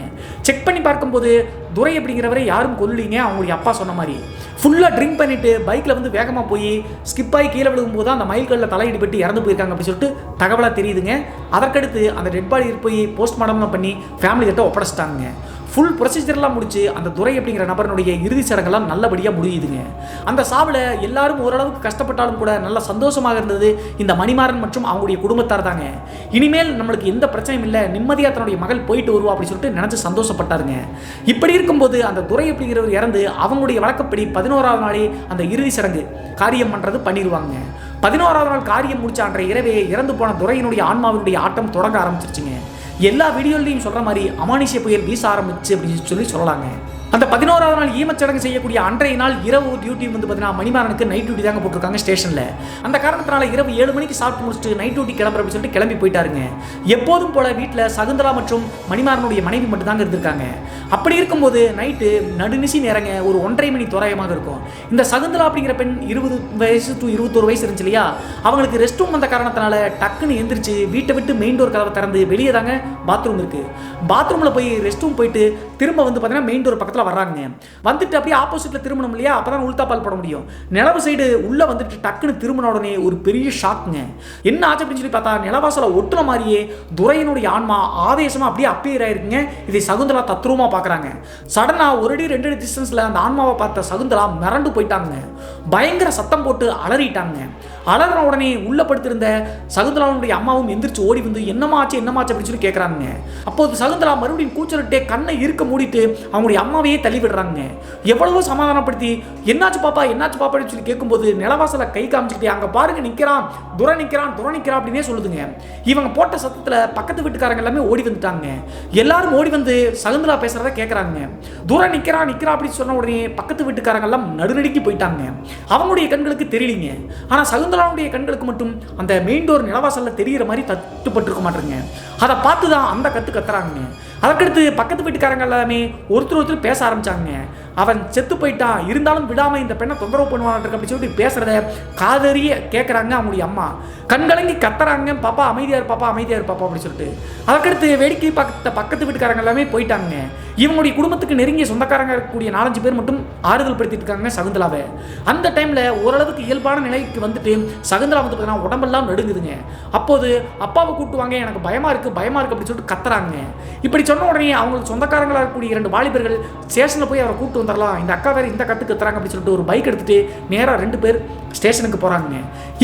செக் பண்ணி பார்க்கும்போது துரை அப்படிங்கிறவரை யாரும் கொல்லீங்க. அவங்களுடைய அப்பா சொன்ன மாதிரி ஃபுல்லாக ட்ரிங்க் பண்ணிட்டு பைக்கில் வேகமாக போய் ஸ்கிப் ஆகி கீழே விழுகும்போது அந்த மயில்களில் தலையிடிப்பட்டு இறந்து போயிருக்காங்க அப்படின்னு சொல்லிட்டு தகவலாக தெரியுதுங்க. அதற்கடுத்து அந்த டெட் பாடி போய் போஸ்ட்மார்ட்டம் பண்ணி ஃபேமிலி கிட்ட ஒப்படைச்சிட்டாங்க. ஃபுல் ப்ரொசீஜர்லாம் முடிச்சு அந்த துரை அப்படிங்கிற நபருடைய இறுதி சடங்கெல்லாம் நல்லபடியாக முடியுதுங்க. அந்த சாவில் எல்லாரும் ஓரளவுக்கு கஷ்டப்பட்டாலும் கூட நல்ல சந்தோஷமாக இருந்தது இந்த மணிமாறன் மற்றும் அவங்களுடைய குடும்பத்தார் தாங்க. இனிமேல் நம்மளுக்கு எந்த பிரச்சனையும் இல்லை, நிம்மதியாக தன்னுடைய மகள் போயிட்டு வருவா அப்படின்னு சொல்லிட்டு நினச்சி சந்தோஷப்பட்டாருங்க. இப்படி இருக்கும்போது அந்த துரை அப்படிங்கிறவர் இறந்து அவங்களுடைய வழக்கப்படி 11ஆவது நாளே அந்த இறுதி சடங்கு காரியம் பண்ணுறது பண்ணிடுவாங்க. 11ஆவது நாள் காரியம் முடிச்ச அன்றைய இரவே இறந்து போன துரையினுடைய ஆன்மாவினுடைய ஆட்டம் தொடங்க ஆரம்பிச்சிருச்சுங்க. எல்லா வீடியோலையும் சொல்கிற மாதிரி அமானுஷ்ய புயல் வீச ஆரம்பிச்சு அப்படின்னு சொல்லலாங்க. அந்த 11ஆவது நாள் ஈமச்சடங்கு செய்யக்கூடிய அன்றைய நாள் இரவு டியூட்டி பார்த்தீங்கன்னா மணிமாறனுக்கு நைட் டியூட்டி தாங்க போட்டிருக்காங்க ஸ்டேஷனில். அந்த காரணத்தினால இரவு 7 மணிக்கு சாப்பிட்டு முடிச்சுட்டு நைட் டியூட்டி கிளம்புற அப்படின்னு சொல்லிட்டு கிளம்பி போயிட்டாருங்க. எப்போதும் போல வீட்டில் சகுந்தலா மற்றும் மணிமாறனுடைய மனைவி மட்டும் தாங்க இருந்திருக்காங்க. அப்படி இருக்கும்போது நைட்டு நடுநிசி நேரங்க ஒரு 1:30 மணி தோராயமாக இருக்கும். இந்த சகுந்தலா அப்படிங்கிற பெண் 20 வயசு to 21 வயசு இருந்துச்சு இல்லையா, அவங்களுக்கு ரெஸ்ட் ரூம் வந்த காரணத்தினால டக்குன்னு எந்திரிச்சு வீட்டை விட்டு மெயின் டோர் கதவை திறந்து வெளியே தாங்க பாத்ரூம் இருக்குது. பாத்ரூமில் போய் ரெஸ்ட் ரூம் போயிட்டு திரும்ப பார்த்தீங்கன்னா மெயின் டோர் பக்கத்தில் வர்றாங்க. வந்துட்டு அப்படியே ஆப்போசிட்ல திரும்பணும் இல்லையா, அப்பதான் உள்தாப்பால் போட முடியும். நிலவு சைடு உள்ள வந்துட்டு டக்குன்னு திரும்பின உடனே ஒரு பெரிய ஷாக்குங்க. என்ன ஆச்சு அப்படின்னு சொல்லி பார்த்தா, நிலவாசல ஒட்டுன மாதிரியே துரையனுடைய ஆன்மா ஆவேசமா அப்படியே அப்பியர் ஆயிருக்குங்க. இதை சகுந்தலா தத்ரூபமா பார்க்கறாங்க. சடனா ஒரு அடி 2 அடி டிஸ்டன்ஸ்ல அந்த ஆன்மாவை பார்த்த சகுந்தலா மிரண்டு போயிட்டாங்க. பயங்கர சத்தம் போட்டு அலறிட்டாங்க. அலறின உடனே உள்ள படுத்திருந்த சகுந்தலாவுடைய அம்மாவும் எந்திரிச்சு ஓடி வந்து என்னமாச்சு அப்படின்னு சொல்லி கேட்கறாங்க. அப்போது சகுந்தலா மறுபடியும் கூச்சலிட்டே கண்ணை இருக்க மூடிட்டு அவங்களுடைய அம்மாவையே தள்ளி விடுறாங்க. எவ்வளவோ சமாதானப்படுத்தி என்னாச்சு பாப்பா அப்படின்னு சொல்லி கேட்கும்போது நிலவாசல கை காமிச்சுக்கிட்டே அங்க பாருங்க நிக்கிறான் துரை நிக்கிறான் அப்படின்னே சொல்லுதுங்க. இவங்க போட்ட சத்தத்துல பக்கத்து வீட்டுக்காரங்க எல்லாமே ஓடி வந்துட்டாங்க. எல்லாரும் ஓடி வந்து சகுந்தலா பேசுறத கேட்கறாங்க. துரை நிக்கிறான் அப்படின்னு சொன்ன உடனே பக்கத்து வீட்டுக்காரங்க எல்லாம் நடுநடுக்கி போயிட்டாங்க. அவங்களுடைய கண்களுக்கு தெரியலீங்க. ஆனா சகுந்தலாவுடைய கண்களுக்கு மட்டும் அந்த மெயின் டோர் நிலவாசல்ல தெரிகிற மாதிரி தட்டுப்பட்டிருக்க மாட்டேங்க. அதை பார்த்து தான் அந்த கத்துறாங்க. அதற்கடுத்து பக்கத்து வீட்டுக்காரங்க எல்லாமே ஒருத்தர் பேச ஆரம்பிச்சாங்க. அவன் செத்து போயிட்டான், இருந்தாலும் விடாம இந்த பெண்ணை தொந்தரவு பண்ணுவான் அப்படின்னு சொல்லிட்டு பேசுறத காதறிய கேட்கறாங்க அவங்களுடைய அம்மா. கண்கலங்கி கத்துறாங்க, பாப்பா அமைதியா இரு பாப்பா அப்படின்னு சொல்லிட்டு. அதற்கடுத்து வேடிக்கை பக்கத்து வீட்டுக்காரங்க எல்லாமே போயிட்டாங்க. இவங்களுடைய குடும்பத்துக்கு நெருங்கிய சொந்தக்காரங்க இருக்கக்கூடிய 4-5 பேர் மட்டும் ஆறுதல் படுத்திட்டு இருக்காங்க சகுந்தலாவை. அந்த டைம்ல ஓரளவுக்கு இயல்பான நிலைக்கு வந்துட்டு சகுந்தலா வந்து பார்த்தீங்கன்னா உடம்பெல்லாம் நடுங்குதுங்க. அப்போது அப்பாவை கூட்டுவாங்க, எனக்கு பயமா இருக்கு அப்படின்னு சொல்லிட்டு கத்துறாங்க. இப்படி சொன்ன உடனே அவங்களுக்கு சொந்தக்காரங்களா இருக்கக்கூடிய 2 வாலிபர்கள் ஸ்டேஷன்ல போய் அவரை கூட்டு வந்துடலாம், இந்த அக்கா வேற இந்த கத்து கத்துறாங்க அப்படின்னு சொல்லிட்டு ஒரு பைக் எடுத்துட்டு நேரா 2 பேர் ஸ்டேஷனுக்கு போறாங்க.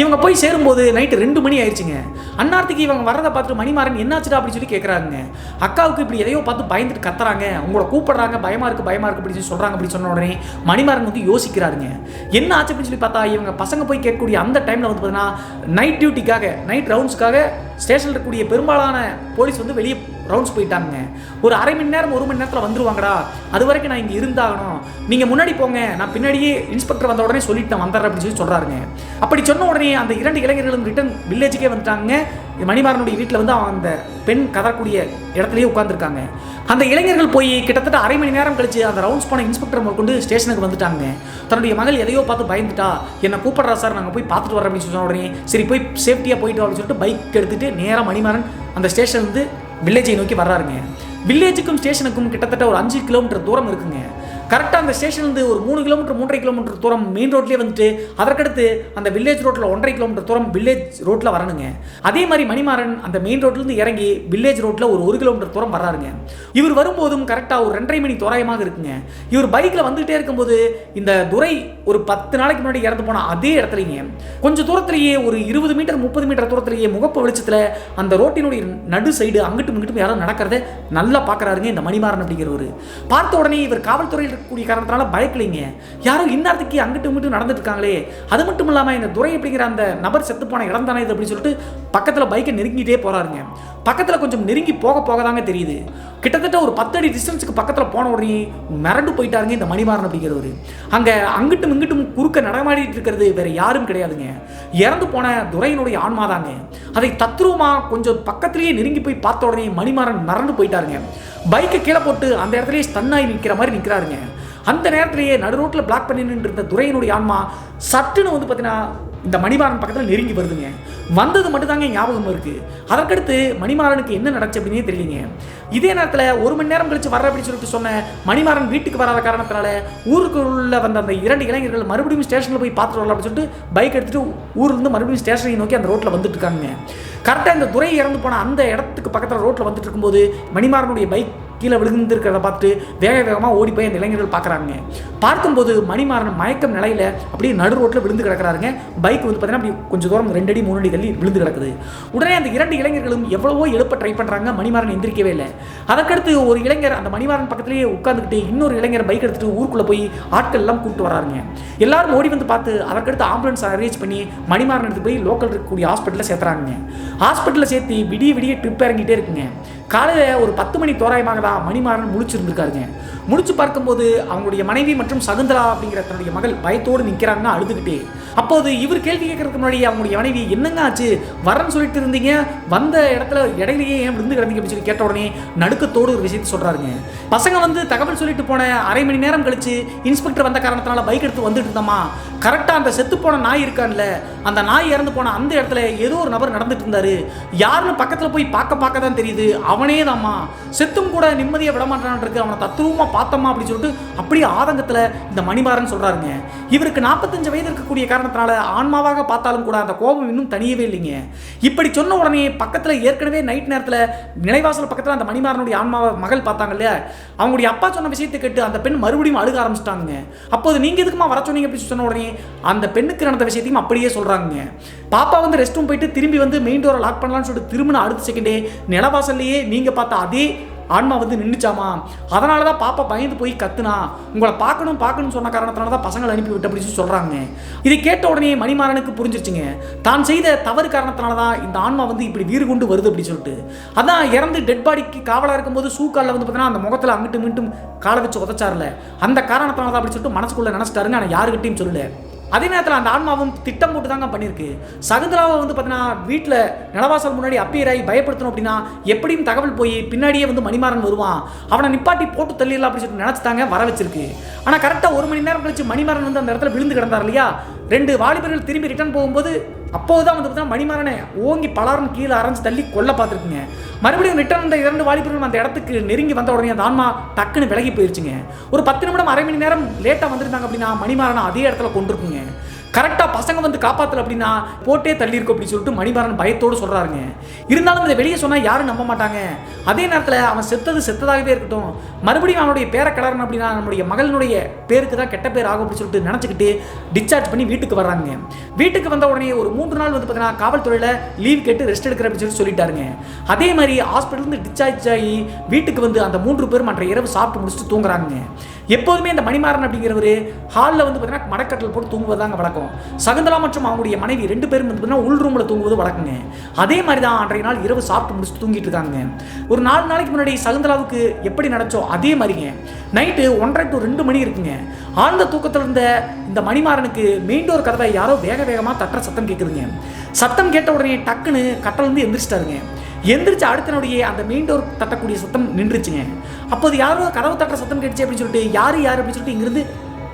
இவங்க போய் சேரும்போது நைட்டு 2 மணி ஆயிடுச்சுங்க. அந்நாரத்துக்கு இவங்க வரதை பார்த்துட்டு மணிமாறன் என்னாச்சுடா அப்படின்னு சொல்லி கேட்கறாங்க. அக்காவுக்கு இப்படி எதையோ பார்த்து பயந்துட்டு கத்துறாங்க, உங்களை கூப்பிடுறாங்க, பயமா இருக்கு அப்படின்னு சொல்லி சொல்றாங்க. அப்படி சொன்ன உடனே மணிமாறன் வந்து யோசிக்கிறாருங்க. என்ன ஆச்சு அப்படின்னு சொல்லி பார்த்தா, இவங்க பசங்க போய் கேட்கக்கூடிய அந்த டைம்ல வந்து பார்த்தீங்கன்னா நைட் டியூட்டிக்காக நைட் ரவுண்ட்ஸ்க்காக ஸ்டேஷனில் இருக்கக்கூடிய பெரும்பாலான போலீஸ் வந்து வெளியே ரவுண்ட்ஸ் போயிட்டாங்க. ஒரு அரை மணி நேரம் 1 மணி நேரத்தில் வந்துருவாங்கடா, அது வரைக்கும் நான் இங்கே இருந்தாகணும், நீங்கள் முன்னாடி போங்க, நான் பின்னாடியே இன்ஸ்பெக்டர் வந்த உடனே சொல்லிட்டு நான் வந்துடுறேன் அப்படின்னு சொல்லி சொல்கிறாருங்க. அப்படி சொன்ன உடனே அந்த 2 இளைஞர்களும் ரிட்டன் வில்லேஜுக்கே வந்துட்டாங்க. மணிமாறனுடைய வீட்டில் வந்து அவன் அந்த பெண் கதக்கூடிய இடத்துலயே உட்காந்துருக்காங்க. அந்த இளைஞர்கள் போய் கிட்டத்தட்ட அரை மணி நேரம் கழிச்சு அந்த ரவுண்ட்ஸ் போன இன்ஸ்பெக்டர் கொண்டு ஸ்டேஷனுக்கு வந்துட்டாங்க. தன்னுடைய மகள் எதையோ பார்த்து பயந்துட்டா, என்ன கூப்பிடுறா சார், நாங்கள் போய் பார்த்துட்டு வரோம் அப்படின்னு சொன்ன உடனே சரி போய் சேஃப்டியாக போயிட்டு அப்படின்னு சொல்லிட்டு பைக் எடுத்துட்டு நேராக மணிமாறன் அந்த ஸ்டேஷன் வந்து வில்லேஜை நோக்கி வர்றாருங்க. வில்லேஜுக்கும் ஸ்டேஷனுக்கும் கிட்டத்தட்ட ஒரு 5 கிலோமீட்டர் தூரம் இருக்குங்க. கரெக்டாக அந்த ஸ்டேஷன்லேருந்து ஒரு 3 கிலோமீட்டர் 3.5 கிலோமீட்டர் தூரம் மெயின் ரோட்லேயே வந்துட்டு அதற்கடுத்து அந்த வில்லேஜ் ரோட்டில் 1.5 கிலோமீட்டர் தூரம் வில்லேஜ் ரோட்டில் வரணுங்க. அதே மாதிரி மணிமாறன் அந்த மெயின் ரோட்லேருந்து இறங்கி வில்லேஜ் ரோட்டில் ஒரு 1 கிலோமீட்டர் தூரம் வர்றாருங்க. இவர் வரும்போதும் கரெக்டாக ஒரு 2:30 மணி தோராயமாக இருக்குங்க. இவர் பைக்கில் வந்துகிட்டே இருக்கும்போது இந்த துரை ஒரு 10 நாளைக்கு முன்னாடி இறந்து போன அதே இடத்துலைங்க கொஞ்சம் தூரத்திலேயே ஒரு 20 மீட்டர் 30 மீட்டர் தூரத்திலேயே முகப்பு வெளிச்சத்தில் அந்த ரோட்டினுடைய நடு சைடு அங்கிட்டும் இங்கிட்டும் யாரும் நடக்கிறத நல்லா பார்க்குறாருங்க இந்த மணிமாறன் அப்படிங்கிறவர். பார்த்த உடனே இவர் காவல்துறையில் இருக்கக்கூடிய காரணத்தினால பயக்கலைங்க. யாரும் இந்நேரத்துக்கு அங்கிட்டு இங்கிட்டு நடந்துட்டு இருக்காங்களே, அது மட்டும் இல்லாமல் இந்த துரை அப்படிங்கிற அந்த நபர் செத்து போன இடம் தானே இது அப்படின்னு சொல்லிட்டு பக்கத்தில் பைக்கை நெருங்கிட்டே போறாருங்க. பக்கத்தில் கொஞ்சம் நெருங்கி போக தாங்க தெரியுது. கிட்டத்தட்ட ஒரு 10 அடி டிஸ்டன்ஸுக்கு பக்கத்தில் போன உடனே மிரண்டு போயிட்டாருங்க இந்த மணிமாறன் அப்படிங்கிறவர். அங்கே அங்கிட்டும் இங்கிட்டும் குறுக்க நடமாடிட்டு இருக்கிறது வேற யாரும் கிடையாதுங்க, இறந்து போன துரையினுடைய ஆன்மாதாங்க. அதை தத்ரூபமா கொஞ்சம் பக்கத்திலேயே நெருங்கி போய் பார்த்த உடனே மணிமாறன் மிரண்டு போயிட்டாருங்க. பைக்கை கீழே போட்டு அந்த இடத்துலயே ஸ்டன்னாகி நிற்கிற மாதிரி நிற்கிறாருங்க. அந்த நேரத்திலேயே நடு ரோட்டில் பிளாக் பண்ணி நின்று இருந்த துரையினுடைய ஆன்மா சட்டுன்னு வந்து பார்த்தீங்கன்னா இந்த மணிமாறன் பக்கத்தில் நெருங்கி வருதுங்க. வந்தது மட்டும் தாங்க ஞாபகம் இருக்கு. அதற்கடுத்து மணிமாறனுக்கு என்ன நடந்துச்சு அப்படின்னே தெரியலங்க. இதே நேரத்தில் 1 மணி நேரம் கழிச்சு வர்ற அப்படின்னு சொல்லிட்டு சொன்ன மணிமாறன் வீட்டுக்கு வராத காரணத்தினால ஊருக்குள்ள வந்த அந்த 2 இளைஞர்கள் மறுபடியும் ஸ்டேஷனில் போய் பார்த்துட்டு வரலாம் அப்படின்னு சொல்லிட்டு பைக் எடுத்துட்டு ஊர்லேருந்து மறுபடியும் ஸ்டேஷனை நோக்கி அந்த ரோட்டில் வந்துட்டு இருக்காங்க. கரெக்டாக இந்த துரை இறந்து போன அந்த இடத்துக்கு பக்கத்தில் ரோட்டில் வந்துட்டு இருக்கும்போது மணிமாறனுடைய பைக் கீழே விழுந்திருக்கிறத பார்த்துட்டு வேகமாக ஓடி போய் அந்த இளைஞர்கள் பார்க்குறாங்க. பார்க்கும்போது மணிமாறன் மயக்கம் நிலையில் அப்படியே நடு ரோட்டில் விழுந்து கிடக்கிறாருங்க. பைக் வந்து பார்த்தீங்கன்னா அப்படி கொஞ்சம் தூரம் 2 அடி 3 அடி தள்ளி விழுந்து கிடக்குது. உடனே அந்த 2 இளைஞர்களும் எவ்வளவோ எழுப்ப ட்ரை பண்ணுறாங்க, மணிமாறன் எந்திரிக்கவே இல்லை. அதற்கடுத்து ஒரு இளைஞர் அந்த மணிமாறன் பக்கத்திலேயே உட்காந்துக்கிட்டு இன்னொரு இளைஞர் பைக் எடுத்துட்டு ஊருக்குள்ளே போய் ஆட்கள் எல்லாம் கூப்பிட்டு வராருங்க. எல்லாரும் ஓடி வந்து பார்த்து அதற்கடுத்து ஆம்புலன்ஸ் அரேஞ்ச் பண்ணி மணிமாறன் எடுத்து போய் லோக்கல் இருக்கக்கூடிய ஹாஸ்பிட்டலில் சேர்த்துறாங்க. ஹாஸ்பிட்டலில் சேர்த்து விடிய ட்ரிப் இறங்கிட்டே இருக்குங்க. காலையில் ஒரு 10 மணி தோராயமாக தான் மணிமாறன் முழிச்சிருந்துருக்காருங்க. முழிச்சு பார்க்கும்போது அவங்களுடைய மனைவி மற்றும் சகுந்தலா அப்படிங்கிற தன்னுடைய மகள் பயத்தோடு நிற்கிறாங்கன்னா அழுதுகிட்டே. அப்போது இவர் கேள்வி கேட்கறதுக்கு முன்னாடி அவங்களுடைய மனைவி என்னங்க ஆச்சு, வரேன்னு சொல்லிட்டு இருந்தீங்க, வந்த இடத்துல இடையிலேயே ஏன் விழுந்து கிடந்தீங்க அப்படின்னு சொல்லி கேட்ட உடனே நடுக்கத்தோடு ஒரு விஷயத்தை சொல்கிறாருங்க. பசங்க வந்து தகவல் சொல்லிட்டு போன அரை மணி நேரம் கழிச்சு இன்ஸ்பெக்டர் வந்த காரணத்தினால பைக் எடுத்து வந்துட்டு இருந்தோமா, கரெக்டாக அந்த செத்து போன நாய் இருக்கான்ல, அந்த நாய் இறந்து போன அந்த இடத்துல ஏதோ ஒரு நபர் நடந்துட்டு இருந்தாரு, யாருன்னு பக்கத்தில் போய் பார்க்க தான் தெரியுது, அவனே தாம்மா, செத்தும் கூட நிம்மதியாக விடமாட்டான் இருக்கு, அவனை தத்துவமாக பார்த்தோமா அப்படின்னு சொல்லிட்டு அப்படியே ஆதங்கத்தில் இந்த மணிமாறன் சொல்கிறாருங்க. இவருக்கு 45 வயது இருக்கக்கூடிய காரணத்தினால ஆன்மாவாக பார்த்தாலும் கூட அந்த கோபம் இன்னும் தனியவே இல்லைங்க. இப்படி சொன்ன உடனே பக்கத்தில் ஏற்கனவே நைட் நேரத்தில் நிலைவாசல் பக்கத்தில் அந்த மணிமாறனுடைய ஆன்மாவை மகள் பார்த்தாங்க இல்லையா, அவங்களுடைய அப்பா சொன்ன விஷயத்தை கேட்டு அந்த பெண் மறுபடியும் அழுக ஆரம்பிச்சிட்டாங்க. அப்போது நீங்கள் எதுக்குமா வர சொன்னீங்க அப்படின்னு சொன்ன உடனே அந்த பெண்ணுக்கு நடந்த விஷயத்தையும் அப்படியே சொல்கிறாங்க. பாப்பா வந்து ரெஸ்ட் ரூம் போயிட்டு திரும்பி வந்து மெயின் டோரை லாக் பண்ணலான்னு சொல்லிட்டு திரும்பின அடுத்த செகண்டே நிலவாசல்லையே நீங்கள் பார்த்த அதே ஆன்மா வந்து நின்றுச்சாமா, அதனால தான் பாப்பா பயந்து போய் கத்துனா, உங்களை பார்க்கணும்னு சொன்ன காரணத்தினால தான் பசங்களை அனுப்பி விட்டு அப்படின்னு சொல்கிறாங்க. இதை கேட்ட உடனே மணிமாறனுக்கு புரிஞ்சிருச்சுங்க, தான் செய்த தவறு காரணத்தினால தான் இந்த ஆன்மா வந்து இப்படி வீறு கொண்டு வருது அப்படின்னு சொல்லிட்டு. அதான் இறந்து டெட் பாடிக்கு காவலாக இருக்கும்போது சூக்காலில் வந்து பார்த்தீங்கன்னா அந்த முகத்தில் அங்கிட்டு மீண்டும் காலை வச்சு உதச்சார்ல, அந்த காரணத்தினால தான் அப்படின்னு சொல்லிட்டு மனசுக்குள்ளே நினச்சிட்டாருங்க. ஆனால் யாருக்கிட்டையும் சொல்லலை. அதே நேரத்தில் அந்த ஆன்மாவும் திட்டம் போட்டு தாங்க பண்ணியிருக்கு. சகுந்தலாவை வந்து பார்த்தீங்கன்னா வீட்டில் நிலவாசல் முன்னாடி அப்பியர் ஆகி பயப்படுத்தணும் அப்படின்னா எப்படியும் தகவல் போய் பின்னாடியே வந்து மணிமாறன் வருவான், அவனை நிப்பாட்டி போட்டு தள்ளிடலாம் அப்படின்னு சொல்லிட்டு நினச்சிட்டாங்க, வர வச்சிருக்கு. ஆனால் கரெக்டாக 1 மணி நேரம் கழிச்சு மணிமாறன் வந்து அந்த இடத்துல விழுந்து கிடந்தார் இல்லையா, 2 வாலிபர்கள் திரும்பி ரிட்டர்ன் போகும்போது அப்போதுதான் வந்து பார்த்தீங்கன்னா மணிமாறனை ஓங்கி பலாரம் கீழே அரைஞ்சு தள்ளி கொல்ல பார்த்துருக்குங்க. மறுபடியும் ரிட்டர்ன் அந்த 2 வாலிபர்களும் அந்த இடத்துக்கு நெருங்கி வந்த உடனே அந்த ஆன்மா டக்குன்னு விலகி போயிருச்சுங்க. ஒரு 10 நிமிடம் அரை மணி நேரம் லேட்டாக வந்திருந்தாங்க அப்படின்னா மணிமாறனை அதே இடத்துல கொண்டிருக்குங்க. கரெக்டாக பசங்க வந்து காப்பாற்றல அப்படின்னா போட்டே தள்ளியிருக்கும் அப்படின்னு சொல்லிட்டு மணிமாறன் பயத்தோடு சொல்கிறாருங்க. இருந்தாலும் இதை வெளியே சொன்னால் யாரும் நம்ப மாட்டாங்க. அதே நேரத்தில் அவன் செத்ததாகவே இருக்கட்டும், மறுபடியும் அவனுடைய பேரை கிளறணும் அப்படின்னா நம்முடைய மகளினுடைய பேருக்கு தான் கெட்ட பேர் ஆகும் அப்படின்னு சொல்லிட்டு நினச்சிக்கிட்டு டிஸ்சார்ஜ் பண்ணி வீட்டுக்கு வர்றாங்க. வீட்டுக்கு வந்த உடனே ஒரு 3 நாள் வந்து பார்த்தீங்கன்னா காவல்துறையில் லீவ் கேட்டு ரெஸ்ட் எடுக்கிற அப்படின்னு சொல்லிட்டாருங்க. அதே மாதிரி ஹாஸ்பிட்டலேருந்து டிஸ்சார்ஜ் ஆகி வீட்டுக்கு வந்து அந்த 3 பேரும் மற்ற இரவு சாப்பிட்டு முடிச்சுட்டு தூங்குறாங்க. எப்போதுமே இந்த மணிமாறன் அப்படிங்கிறவர் ஹாலில் வந்து பார்த்தீங்கன்னா மடக்கட்டல் போட்டு தூங்குவதாங்க வழக்கம். சகுந்தலா மற்றும் அவங்களுடைய மனைவி 2 பேரும் வந்து பார்த்தீங்கன்னா உள் ரூமில் தூங்குவது வழக்குங்க. அதே மாதிரி தான் அன்றைய நாள் இரவு சாப்பிட்டு முடிச்சுட்டு தூங்கிட்டு இருக்காங்க. ஒரு 4 நாளைக்கு முன்னாடி சகுந்தலாவுக்கு எப்படி நடச்சோ அதே மாதிரிங்க நைட்டு 1:30 to 2 மணி இருக்குங்க. ஆழ்ந்த தூக்கத்தில் இருந்த இந்த மணிமாறனுக்கு மெயின் டோர் கதவை யாரோ வேகமாக தட்டுற சத்தம் கேட்குதுங்க. சத்தம் கேட்ட உடனே டக்குன்னு கட்டலேருந்து எந்திரிச்சிட்டாருங்க. எந்திரிச்சு அடுத்தனுடைய அந்த மெயின் டோர் தட்டக்கூடிய சத்தம் நின்றுச்சுங்க. அப்போது யாரோ கதவு தட்டுற சத்தம் கேட்டுச்சு அப்படின்னு சொல்லிட்டு யார் அப்படின்னு சொல்லிட்டு இங்கிருந்து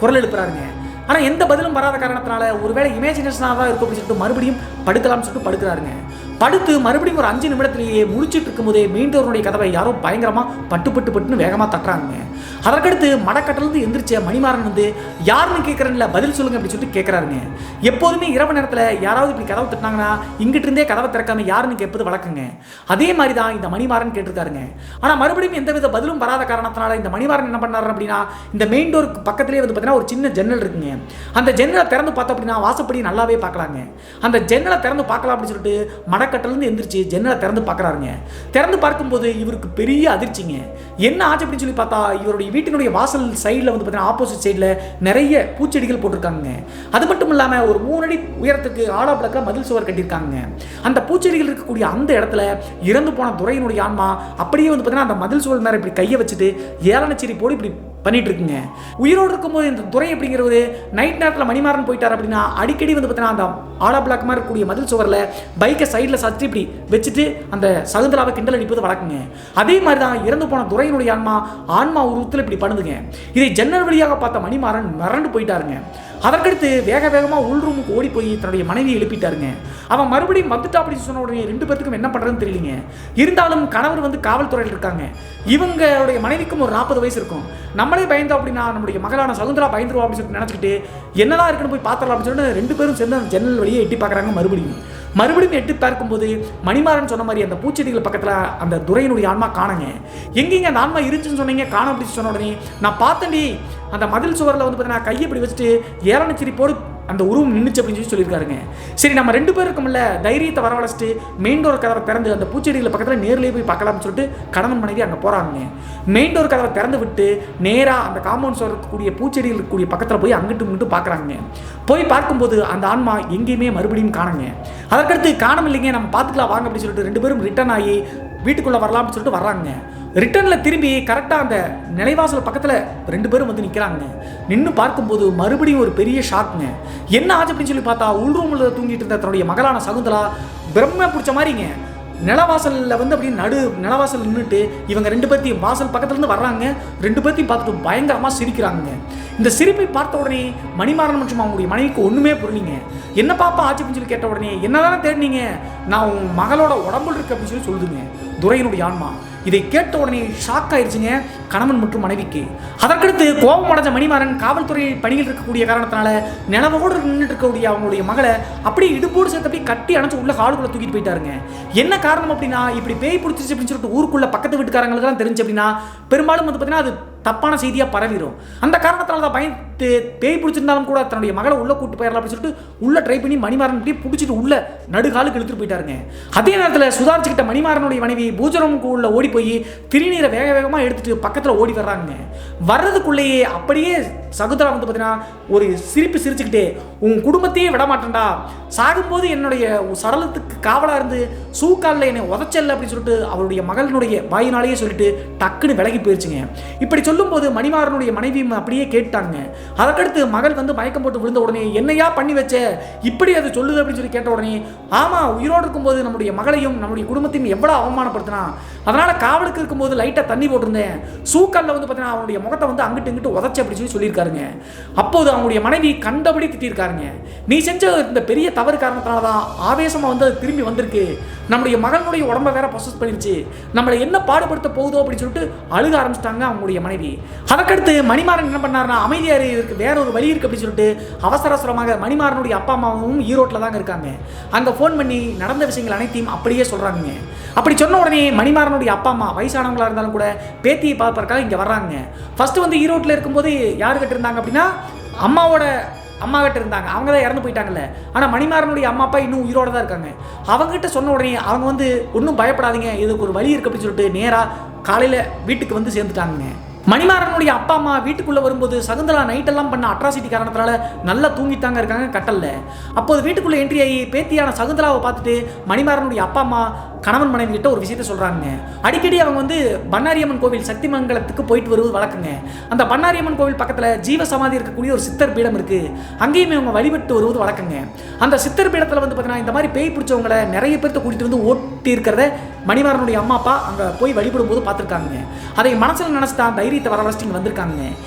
குரல் எழுப்புறாருங்க. ஆனால் எந்த பதிலும் வராத காரணத்தினால ஒருவேளை இமேஜினேஷனாக தான் இருக்கும் அப்படின்னு சொல்லிட்டு மறுபடியும் படுக்கலாம்னு சொல்லிட்டு படுக்கிறாருங்க. படுத்து மறுபடியும் ஒரு 5 நிமிடத்திலேயே முடிச்சுட்டு இருக்கும்போதே மெயின் டோருடைய கதவை யாரோ பயங்கரமாக பட்டுன்னு வேகமாக தட்டுறாங்க. அதற்கடுத்து மடக்கட்டிலிருந்து எந்திரிச்ச மணிமாறன் வந்து யாருன்னு கேட்குறேன்ல பதில் சொல்லுங்க அப்படின்னு சொல்லிட்டு கேட்குறாருங்க. எப்போதுமே இரவு நேரத்தில் யாராவது இப்படி கதவை தட்டினாங்கன்னா இங்கிட்டு இருந்தே கதவை திறக்காம யாருன்னு கேட்பது வழக்குங்க. அதே மாதிரி தான் இந்த மணிமாறன் கேட்டிருக்காருங்க. ஆனால் மறுபடியும் எந்தவித பதிலும் வராத காரணத்தினால இந்த மணிமாறன் என்ன பண்ணாரு அப்படின்னா இந்த மெயின் டோருக்கு பக்கத்திலே வந்து பார்த்தீங்கன்னா ஒரு சின்ன ஜன்னல் இருக்குங்க. அந்த ஜன்னலை திறந்து பார்த்தோம் அப்படின்னா வாசப்படி நல்லாவே பார்க்கலாங்க. அந்த ஜன்னலை திறந்து பார்க்கலாம் அப்படின்னு சொல்லிட்டு மடக்கட்டிலிருந்து எந்திரிச்சு ஜன்னலை திறந்து பார்க்குறாருங்க. திறந்து பார்க்கும்போது இவருக்கு பெரிய அதிர்ச்சிங்க. என்ன ஆச்சு அப்படின்னு சொல்லி பார்த்தா இவருடைய வீட்டினுடைய வாசல் சைடில் வந்து பார்த்தீங்கன்னா ஆப்போசிட் சைடில் நிறைய பூச்செடிகள் போட்டிருக்காங்க. அது மட்டும் இல்லாமல் ஒரு 3 அடி உயரத்துக்கு ஆலா பிளாக்காக மதில் சுவர் கட்டியிருக்காங்க. அந்த பூச்செடிகள் இருக்கக்கூடிய அந்த இடத்துல இறந்து போன துரையினுடைய ஆன்மா அப்படியே வந்து பார்த்தீங்கன்னா அந்த மதில் சுவர் மேலே இப்படி கையை வச்சுட்டு ஏளனச்சிரி போடு இப்படி பண்ணிட்டு இருக்குங்க. உயிரோடு இருக்கும்போது இந்த துரை அப்படிங்கிறவர் நைட் நேரத்தில் மணிமாறன் போயிட்டார் அப்படின்னா அடிக்கடி வந்து பார்த்தீங்கன்னா அந்த ஆலா பிளாக் மாதிரி இருக்கக்கூடிய மதில் சுவரில் பைக்கை சைடில் சாத்தி இப்படி வச்சுட்டு அந்த சகுந்தலாவை கிண்டல் அடிப்பது வழக்குங்க. அதே மாதிரி தான் இறந்து போன துரையினுடைய ஆன்மா உருவத்தில் இப்படி பண்ணுதுங்க. இதை ஜன்னல் வழியாக பார்த்த மணிமாறன் மிரண்டு போயிட்டாருங்க. அதற்கடுத்து வேகமாக உள் ரூமுக்கு ஓடி போய் தன்னுடைய மனைவியை எழுப்பிட்டாருங்க. அவன் மறுபடியும் வந்துட்டா அப்படின்னு சொன்ன உடனே 2 பேருக்கும் என்ன பண்ணுறதுன்னு தெரியலிங்க. இருந்தாலும் கணவர் வந்து காவல்துறையில் இருக்காங்க. இவங்களுடைய மனைவிக்கும் ஒரு 40 வயசு இருக்கும். நம்மளே பயந்தோம் அப்படின்னா நம்முடைய மகளான சகுந்தலா பயந்துருவா அப்படின்னு சொல்லிட்டு நினச்சிக்கிட்டு என்னதான் இருக்குன்னு போய் பார்த்துடலாம் அப்படின்னு சொல்லிட்டு 2 பேரும் சேர்ந்து அந்த ஜன்னல் வழியே எட்டி பார்க்குறாங்க. மறுபடியும் எட்டி பார்க்கும்போது மணிமாறன் சொன்ன மாதிரி அந்த பூச்செடிகள் பக்கத்தில் அந்த துரையினுடைய ஆன்மா காணுங்க. எங்கேங்க அந்த ஆன்மா இருந்துச்சுன்னு சொன்னீங்க, காண அப்படின்னு சொன்ன உடனே நான் பார்த்தேன்டி அந்த மதில் சுவரில் வந்து பார்த்தீங்கன்னா கையை இப்படி வச்சுட்டு ஏளனச்சிரி போடு அந்த உருவம் நின்றுச்சு அப்படின்னு சொல்லியிருக்காருங்க. சரி நம்ம 2 பேரும் இருக்கும்ல தைரியத்தை வரவழைச்சிட்டு மெயின் டோர் கதவை திறந்து அந்த பூச்செடிகள் பக்கத்தில் நேரிலே போய் பார்க்கலாம்னு சொல்லிட்டு கணவன் மனைவி அங்கே போகிறாங்க. மெயின் டோர் கதவை திறந்து விட்டு நேராக அந்த காம்பவுண்ட் சுவர் இருக்கக்கூடிய பூச்செடிகள் இருக்கக்கூடிய பக்கத்தில் போய் அங்கிட்டு பார்க்குறாங்க. போய் பார்க்கும்போது அந்த ஆன்மா எங்கேயுமே மறுபடியும் காணுங்க. அதற்கடுத்து காணம் இல்லைங்க, நம்ம பார்த்துக்கலாம் வாங்க அப்படின்னு சொல்லிட்டு 2 பேரும் ரிட்டர்ன் ஆகி வீட்டுக்குள்ளே வரலாம்னு சொல்லிட்டு வர்றாங்க. ரிட்டர்னில் திரும்பி கரெக்டாக அந்த நிலைவாசல் பக்கத்தில் 2 பேரும் வந்து நிற்கிறாங்க. நின்று பார்க்கும்போது மறுபடியும் ஒரு பெரிய ஷாக்குங்க. என்ன ஆச்சு அப்படின்னு சொல்லி பார்த்தா, உள்ரூமில் தூங்கிட்டு இருந்த தன்னுடைய மகளான சகுந்தலா பிரம்ம பிடிச்ச மாதிரிங்க நிலவாசலில் வந்து அப்படியே நிலவாசல் நின்றுட்டு இவங்க 2 பேர்த்தையும் வாசல் பக்கத்துலேருந்து வர்றாங்க. 2 பேர்த்தையும் பார்த்துட்டு பயங்கரமாக சிரிக்கிறாங்க. இந்த சிரிப்பை பார்த்த உடனே மணிமாறன் மற்றும் அவங்களுடைய மனைவிக்கு ஒன்றுமே புரியலிங்க. என்ன பாப்பா ஆச்சு அப்படின்னு சொல்லி கேட்ட உடனே என்னதானே தேடினீங்க, நான் உன் மகளோட உடம்புல இருக்கு அப்படின்னு சொல்லி சொல்லுதுங்க துரையனுடைய ஆன்மா. இதை கேட்ட உடனே ஷாக் ஆயிடுச்சுங்க கணவன் மற்றும் மனைவிக்கு. அதற்கடுத்து கோபம் அடைஞ்ச மணிமாறன் காவல்துறை பணியில் இருக்கக்கூடிய காரணத்தினால நிலவோடு நின்றுட்டு இருக்கக்கூடிய அவங்களுடைய மகளை அப்படியே இடுப்போடு சேர்த்து அப்படியே கட்டி அணைச்சு உள்ள காலுக்குள்ள தூக்கிட்டு போயிட்டாருங்க. என்ன காரணம் அப்படின்னா, இப்படி பேய் பிடிச்சிருச்சு அப்படின்னு சொல்லிட்டு ஊருக்குள்ள பக்கத்து வீட்டுக்காரங்களுக்கெல்லாம் தெரிஞ்சு அப்படின்னா பெரும்பாலும் வந்து பார்த்தீங்கன்னா அது தப்பான செய்தியாக பரவிடும். அந்த காரணத்தினால தான் பயந்து பேய் பிடிச்சிருந்தாலும் கூட தன்னுடைய மகளை உள்ள கூட்டு போயிடலாம் அப்படின்னு சொல்லிட்டு உள்ள ட்ரை பண்ணி மணிமாறன் பிடிச்சிட்டு உள்ள நடுகாலுக்கு இழுத்துட்டு போயிட்டாருங்க. அதே நேரத்தில் சுதாரிச்சுக்கிட்ட மணிமாறனுடைய மனைவி பூஜரமுக்கு உள்ள ஓடி போய் திருநீரை வேக வேகமாக எடுத்துட்டு பக்கத்தில் ஓடி வர்றாங்க. வர்றதுக்குள்ளேயே அப்படியே சகுந்தலா வந்து பார்த்தீங்கன்னா ஒரு சிரிச்சுக்கிட்டே, உன் குடும்பத்தையே விட மாட்டேன்டா, சாகும்போது என்னுடைய சடலத்துக்கு காவலாக இருந்து சூக்காலில் என்னை உதச்சல்ல அப்படின்னு சொல்லிட்டு அவருடைய மகளினுடைய வாயினாலேயே சொல்லிட்டு டக்குன்னு விலகி போயிடுச்சுங்க. இப்படி சொல்லும்போது மணிமாறனுடைய மனைவி அப்படியே கேட்டாங்க. அதற்கடுத்து மகள் வந்து மயக்கம் போட்டு விழுந்த உடனே என்னையா பண்ணி வச்ச இப்படி அது சொல்லுது அப்படின்னு சொல்லி கேட்ட உடனே, ஆமாம் உயிரோடு இருக்கும்போது நம்முடைய மகளையும் நம்முடைய குடும்பத்தையும் எவ்வளோ அவமானப்படுத்தினா, அதனால் காவலுக்கு இருக்கும்போது லைட்டாக தண்ணி போட்டிருந்தேன், சூக்காலில் வந்து பார்த்தீங்கன்னா அவனுடைய முகத்தை வந்து அங்கிட்டு இங்கிட்டு உதச்சு அப்படின்னு சொல்லி சொல்லியிருக்காருங்க. அப்போது அவங்களுடைய மனைவி கண்டபடி திட்டிருக்காருங்க. நீ செஞ்ச இந்த பெரிய தவறு காரணத்தினால தான் ஆவேசமாக வந்து அது திரும்பி வந்திருக்கு, நம்முடைய மகனுடைய உடம்பை வேற ப்ரொசஸ் பண்ணிருச்சு, நம்மளை என்ன பாடுபடுத்த போகுதோ அப்படின்னு சொல்லிட்டு அழுக ஆரம்பிச்சிட்டாங்க அவங்களுடைய மனைவி. அதற்கடுத்து மணிமாறன் என்ன பண்ணாருன்னா, அமைதியாக இருக்கு வேற ஒரு வழி இருக்கு அப்படின்னு சொல்லிட்டு அவசரமாக மணிமாறனுடைய அப்பா அம்மாவும் ஈரோட்டில் தாங்க இருக்காங்க. அங்கே ஃபோன் பண்ணி நடந்த விஷயங்கள் அனைத்தையும் அப்படியே சொல்கிறாங்க. அப்படி சொன்ன உடனே மணிமாறனுடைய அப்பா அம்மா வயசானவங்களா இருந்தாலும் கூட பேத்தியை பார்ப்பதற்காக இங்கே வர்றாங்க. ஃபர்ஸ்ட் வந்து ஈரோட்டில் இருக்கும்போது யாருக்கிட்ட இருந்தாங்க அப்படின்னா அம்மா கிட்ட இருந்தாங்க, அவங்க தான் இறந்து போயிட்டாங்கல்ல. ஆனால் மணிமாறனுடைய அம்மா அப்பா இன்னும் உயிரோடு தான் இருக்காங்க. அவங்ககிட்ட சொன்ன உடனே அவங்க வந்து ஒன்றும் பயப்படாதீங்க, இதுக்கு ஒரு வழி இருக்கு அப்படின்னு சொல்லிட்டு நேராக காலையில் வீட்டுக்கு வந்து சேர்ந்துட்டாங்க. மணிமாறனுடைய அப்பா அம்மா வீட்டுக்குள்ளே வரும்போது சகுந்தலா நைட்டெல்லாம் பண்ண அட்ராசிட்டி காரணத்தினால நல்லா தூங்கித்தாங்க இருக்காங்க கட்டலில். அப்போது வீட்டுக்குள்ளே என்ட்ரி ஆகி பேத்தியான சகுந்தலாவை பார்த்துட்டு மணிமாறனுடைய அப்பா அம்மா கணவன் மனைவி கிட்ட ஒரு விஷயத்த சொல்கிறாங்க. அடிக்கடி அவங்க வந்து பண்ணாரியம்மன் கோவில் சக்திமங்கலத்துக்கு போயிட்டு வருவது வழக்குங்க. அந்த பண்ணாரியம்மன் கோவில் பக்கத்தில் ஜீவசமாதி இருக்கக்கூடிய ஒரு சித்தர் பீடம் இருக்குது, அங்கேயுமே அவங்க வழிபட்டு வருவது வழக்குங்க. அந்த சித்தர் பீடத்தில் வந்து பார்த்தீங்கன்னா இந்த மாதிரி பேய் பிடிச்சவங்களை நிறைய பேர்த்த கூட்டிகிட்டு வந்து ஓட்டி இருக்கிறத மணிமாறனுடைய அம்மா அப்பா அங்கே போய் வழிபடும் போது பார்த்துருக்காங்க. அதை மனசில் நினச்சி தான் தைரியத்தை வரவழைச்சிட்டு வந்திருக்காங்க.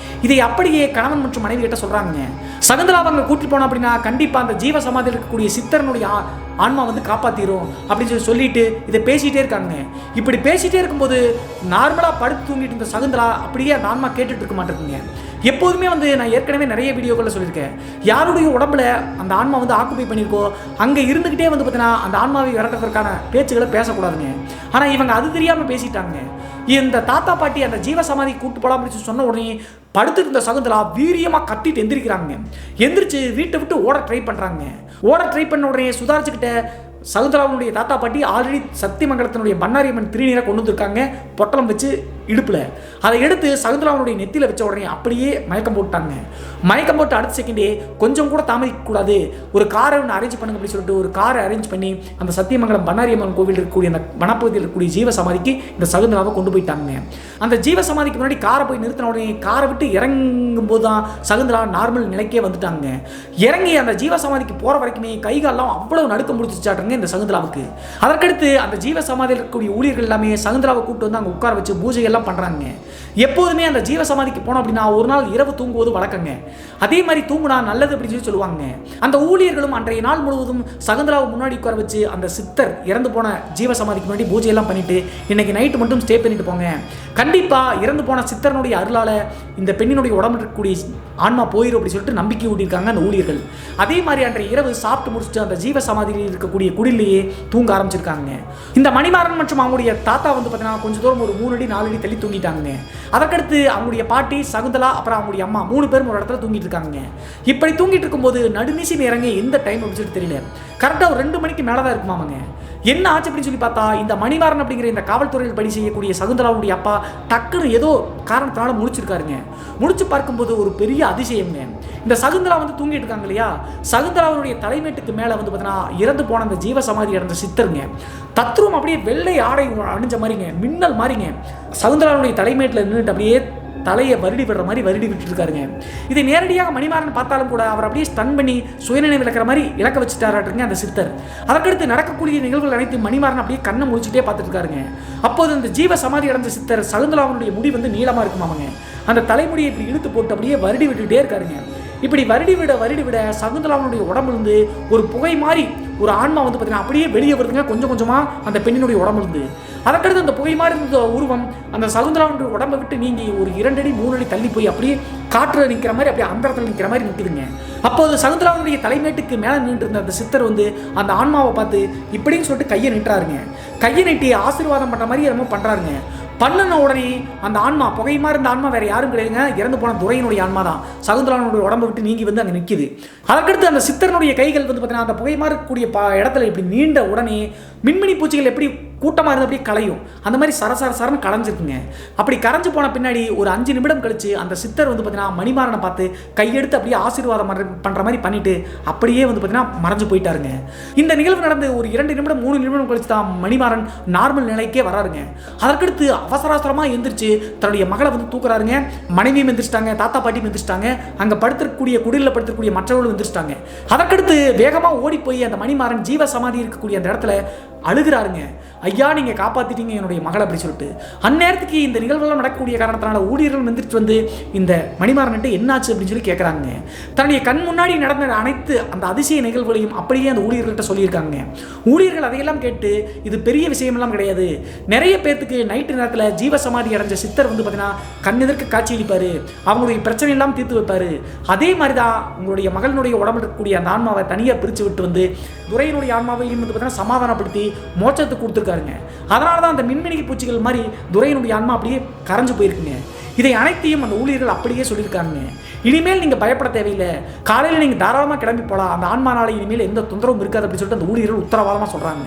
இதை அப்படியே கணவன் மற்றும் மனைவி கிட்ட சொல்கிறாங்க. சகுந்தலாவை அங்கே கூட்டிட்டு போனோம் அப்படின்னா கண்டிப்பாக அந்த ஜீவசமாதியில் இருக்கக்கூடிய சித்தரனுடைய ஆன்மா வந்து காப்பாற்றிடும் அப்படின்னு சொல்லிட்டு இதை பேசிகிட்டே இருக்காங்க. இப்படி பேசிகிட்டே இருக்கும்போது நார்மலாக படுத்து தூங்கிட்டு இருந்த சகுந்தலா அப்படியே அந்த ஆன்மா கேட்டுட்டு இருக்க மாட்டேங்குங்க. எப்போதுமே வந்து நான் ஏற்கனவே நிறைய வீடியோக்களில் சொல்லியிருக்கேன், யாருடைய உடம்புல அந்த ஆன்மா வந்து ஆக்குபை பண்ணியிருக்கோ அங்கே இருந்துக்கிட்டே வந்து பார்த்தீங்கன்னா அந்த ஆன்மாவை விரட்டுறதுக்கான பேச்சுகளை பேசக்கூடாதுங்க. ஆனால் இவங்க அது தெரியாமல் பேசிட்டாங்க. இந்த தாத்தா பாட்டி அந்த ஜீவசமாதி கூட்டு போலாம் அப்படின்னு சொன்ன உடனே படுத்துட்டு இருந்த சகுந்தலா வீரியமாக கத்திட்டு எந்திரிக்கிறாங்க. எந்திரிச்சு வீட்டை விட்டு ஓட ட்ரை பண்ணுறாங்க. ஓட ட்ரை பண்ண உடனே சுதாரிச்சுக்கிட்ட சகுந்தலாவுடைய தாத்தா பாட்டி ஆல்ரெடி சக்திமங்கலத்தினுடைய பண்ணாரியம்மன் திருநீரை கொண்டு வந்திருக்காங்க பொட்டலம் வச்சு இடுப்பில். அதை எடுத்து சகுந்தலாவுடைய நெத்தியில் வச்ச உடனே அப்படியே மயக்கம் போட்டாங்க. மயக்கம் போட்டு அடுத்த செகண்டே கொஞ்சம் கூட தாமதிக்கக்கூடாது, ஒரு காரை ஒன்று அரேஞ்ச் பண்ணுங்க அப்படின்னு சொல்லிட்டு ஒரு காரை அரேஞ்ச் பண்ணி அந்த சத்தியமங்கலம் பண்ணாரியம்மன் கோவில் இருக்கக்கூடிய அந்த வனப்பகுதியில் இருக்கக்கூடிய ஜீவசமாதிக்கு இந்த சகுந்தலாவை கொண்டு போயிட்டாங்க. அந்த ஜீவசமாதிக்கு முன்னாடி காரை போய் நிறுத்தின உடனே காரை விட்டு இறங்கும் போது தான் சகுந்தலா நார்மல் நிலைக்கே வந்துட்டாங்க. இறங்கி அந்த ஜீவசமாதிக்கு போகிற வரைக்குமே கைகாலெல்லாம் அவ்வளவு நடுக்க முடிச்சுட்டாட்டுங்க இந்த சகுந்தலாவுக்கு. அதற்கடுத்து அந்த ஜீவசமாதியில் இருக்கக்கூடிய ஊழியர்கள் எல்லாமே சகுந்தலாவை கூப்பிட்டு வந்து அங்கே உட்கார வச்சு பூஜை எல்லாம் பண்ணுறாங்க. எப்போதுமே அந்த ஜீவசமாதிக்கு போனோம் அப்படின்னா ஒரு நாள் இரவு தூங்குவது வழக்கங்க. அதே மாதிரி தூங்குனா நல்லது அப்படின்னு சொல்லுவாங்க. அந்த ஊழியர்களும் அன்றைய நாள் முழுவதும் சகுந்தலாவை முன்னாடி உட்கார வச்சு அந்த சித்தர் இறந்து போன ஜீவசமாதிக்கு முன்னாடி பூஜை எல்லாம் பண்ணிட்டு இன்னைக்கு நைட்டு மட்டும் ஸ்டே பண்ணிட்டு போங்க, கண்டிப்பாக இறந்து போன சித்தரனுடைய அருளால் இந்த பெண்ணினுடைய உடம்பு இருக்கக்கூடிய ஆன்மா போயிடும் அப்படின்னு சொல்லிட்டு நம்பிக்கை ஊட்டியிருக்காங்க அந்த ஊழியர்கள். அதே மாதிரி அன்றைய இரவு சாப்பிட்டு முடிச்சுட்டு அந்த ஜீவசமாதியில் இருக்கக்கூடிய குடிலேயே தூங்க ஆரம்பிச்சிருக்காங்க. இந்த மணிமாறன் மற்றும் அவங்களுடைய தாத்தா வந்து பார்த்தீங்கன்னா கொஞ்சம் தூரம் ஒரு 3 அடி 4 அடி தள்ளி தூங்கிட்டாங்க. அதற்கடுத்து அவங்களுடைய பாட்டி சகுந்தலா அப்புறம் அவங்களுடைய அம்மா 3 பேரும் ஒரு இடத்துல தூங்கிட்டு இருக்காங்க. இப்படி தூங்கிட்டு இருக்கும்போது நடுநிசி நேரங்க எந்த டைம் அப்படின்னு தெரியல, கரெக்டாக ஒரு 2 மணிக்கு மேலே தான் இருக்குமாமாங்க. என்ன ஆச்சு அப்படின்னு சொல்லி பார்த்தா, இந்த மணிமாறன் அப்படிங்கிற இந்த காவல்துறையில் பணி செய்யக்கூடிய சகுந்தலாவுடைய அப்பா டக்குன்னு ஏதோ காரணத்தினால முழிச்சிருக்காருங்க. முழிச்சு பார்க்கும்போது ஒரு பெரிய அதிசயம்ங்க. இந்த சகுந்தலா வந்து தூங்கிட்டு இருக்காங்க இல்லையா, சகுந்தலாவுடைய தலைமேட்டுக்கு மேலே வந்து பார்த்தீங்கன்னா இறந்து போன அந்த ஜீவ சமாதி அடைந்த சித்தருங்க தத்ரூபம் அப்படியே வெள்ளை ஆடை அணிஞ்ச மாதிரிங்க, மின்னல் மாதிரிங்க சகுந்தலாவுடைய தலைமேட்டில் நின்றுட்டு அப்படியே தலையை வருடி விடுற மாதிரி வருடி விட்டு இருக்காருங்க. இதை நேரடியாக மணிமாறன் பார்த்தாலும் கூட அவர் அப்படியே ஸ்டன் பண்ணி சுயநினைவு இழக்கிற மாதிரி இலக்க வச்சுட்டாருங்க அந்த சித்தர். அதற்கடுத்து நடக்கக்கூடிய நிகழ்வுகள் அனைத்து மணிமாறன் அப்படியே கண்ணை முழிச்சுட்டே பார்த்துட்டு இருக்காருங்க. அப்போது அந்த ஜீவ சமாதி அடைந்த சித்தர் சகுந்தலாவுடைய முடி வந்து நீளமாக இருக்குமாங்க. அந்த தலைமுடியை இப்படி இழுத்து போட்டு அப்படியே வருடி விட்டுட்டே இருக்காருங்க. இப்படி வருடி விட சகுந்தலாவுடைய உடம்புலேருந்து ஒரு புகை மாதிரி ஒரு ஆன்மா வந்து பார்த்தீங்கன்னா அப்படியே வெளியே வருதுங்க கொஞ்சம் கொஞ்சமாக அந்த பெண்ணினுடைய உடம்புலேருந்து. அதற்கடுத்து அந்த புகை மாதிரி இருந்த உருவம் அந்த சகுந்தலாவுடைய உடம்பை விட்டு நீங்கி ஒரு 2 அடி 3 அடி தள்ளி போய் அப்படியே காற்றில் நிற்கிற மாதிரி அப்படியே அந்தரத்தில் நிற்கிற மாதிரி நிற்குதுங்க. அப்போது சகுந்தலாவுடைய தலைமேட்டுக்கு மேலே நின்று இருந்த அந்த சித்தர் வந்து அந்த ஆன்மாவை பார்த்து இப்படின்னு சொல்லிட்டு கையை நின்றாருங்க. கையை நீட்டி ஆசீர்வாதம் பண்ணுற மாதிரி என்னமோ பண்ணுறாருங்க. பண்ணின உடனே அந்த ஆன்மா புகை மாதிரி இருந்த ஆன்மா வேற யாரும் கிடையாதுங்க, இறந்து போன துரையினுடைய ஆன்மா தான் சகுந்தலாவுடைய உடம்பை விட்டு நீங்கி வந்து அங்கே நிற்கிது. அதற்கடுத்து அந்த சித்தரனுடைய கைகள் வந்து பார்த்தீங்கன்னா அந்த புகை மாதிரி இருக்கக்கூடிய இடத்துல இப்படி நீண்ட உடனே மின்மினி பூச்சிகள் எப்படி கூட்டமாக இருந்து அப்படியே கலையும் அந்த மாதிரி சரசரன்னு கலைஞ்சிருக்குங்க. அப்படி கரைஞ்சு போன பின்னாடி ஒரு 5 நிமிடம் கழிச்சு அந்த சித்தர் வந்து பார்த்தீங்கன்னா மணிமாறனை பார்த்து கையெடுத்து அப்படியே ஆசீர்வாதம் பண்ணுற மாதிரி பண்ணிட்டு அப்படியே வந்து பார்த்தீங்கன்னா மறைஞ்சு போயிட்டாருங்க. இந்த நிகழ்வு நடந்து ஒரு 2 நிமிடம் 3 நிமிடம் கழிச்சு தான் மணிமாறன் நார்மல் நிலைக்கே வராருங்க. அதற்கடுத்து அவசரமாக எந்திரிச்சு தன்னுடைய மகளை வந்து தூக்குறாருங்க. மனைவியும் எந்திரிச்சிட்டாங்க, தாத்தா பாட்டியும் எந்திரிச்சிட்டாங்க, அங்கே படுத்திருக்கக்கூடிய குடியில் படுத்திருக்கக்கூடிய மற்றவர்களும் எந்திரிச்சிட்டாங்க. அதற்கடுத்து வேகமாக ஓடி போய் அந்த மணிமாறன் ஜீவ சமாதி இருக்கக்கூடிய அந்த இடத்துல அழுகிறாருங்க. ஐயா நீங்கள் காப்பாற்றிட்டீங்க என்னுடைய மகள் அப்படி சொல்லிட்டு. அந்நேரத்துக்கு இந்த நிகழ்வுகள் நடக்கக்கூடிய காரணத்தினால ஊழியர்கள் வந்துட்டு வந்து இந்த மணிமாறன்ட்டு என்னாச்சு அப்படின்னு சொல்லி கேட்குறாங்க. தன்னுடைய கண் முன்னாடி நடந்த அனைத்து அந்த அதிசய நிகழ்வுகளையும் அப்படியே அந்த ஊழியர்கள்ட்ட சொல்லியிருக்காங்க. ஊழியர்கள் அதையெல்லாம் கேட்டு இது பெரிய விஷயமெல்லாம் கிடையாது, நிறைய பேர்த்துக்கு நைட்டு நேரத்தில் ஜீவ சமாதி அடைஞ்ச சித்தர் வந்து பார்த்தீங்கன்னா கண்ணெதிர்க்கு காட்சியளிப்பார், அவங்களுடைய பிரச்சனை எல்லாம் தீர்த்து வைப்பார். அதே மாதிரி தான் உங்களுடைய மகளினுடைய உடம்புல இருக்கக்கூடிய அந்த ஆன்மாவை தனியாக பிரித்து விட்டு வந்து துரையினுடைய ஆன்மாவையும் வந்து பார்த்தீங்கன்னா சமாதானப்படுத்தி மோட்சத்தை கொடுத்துருக்காருங்க. அதனால தான் அந்த மின்மினி பூச்சிகள் மாதிரி துரையினுடைய ஆன்மா அப்படியே கரைஞ்சு போயிருக்குங்க. இதை அனைத்தையும் அந்த ஊழியர்கள் அப்படியே சொல்லியிருக்காங்க. இனிமேல் நீங்கள் பயப்பட தேவையில்லை, காலையில் நீங்கள் தாராளமாக கிளம்பி போகலாம், அந்த ஆன்மானால இனிமேல் எந்த தொந்தரவும் இருக்காது அப்படின்னு சொல்லிட்டு அந்த ஊழியர்கள் உத்தரவாதமாக சொல்கிறாங்க.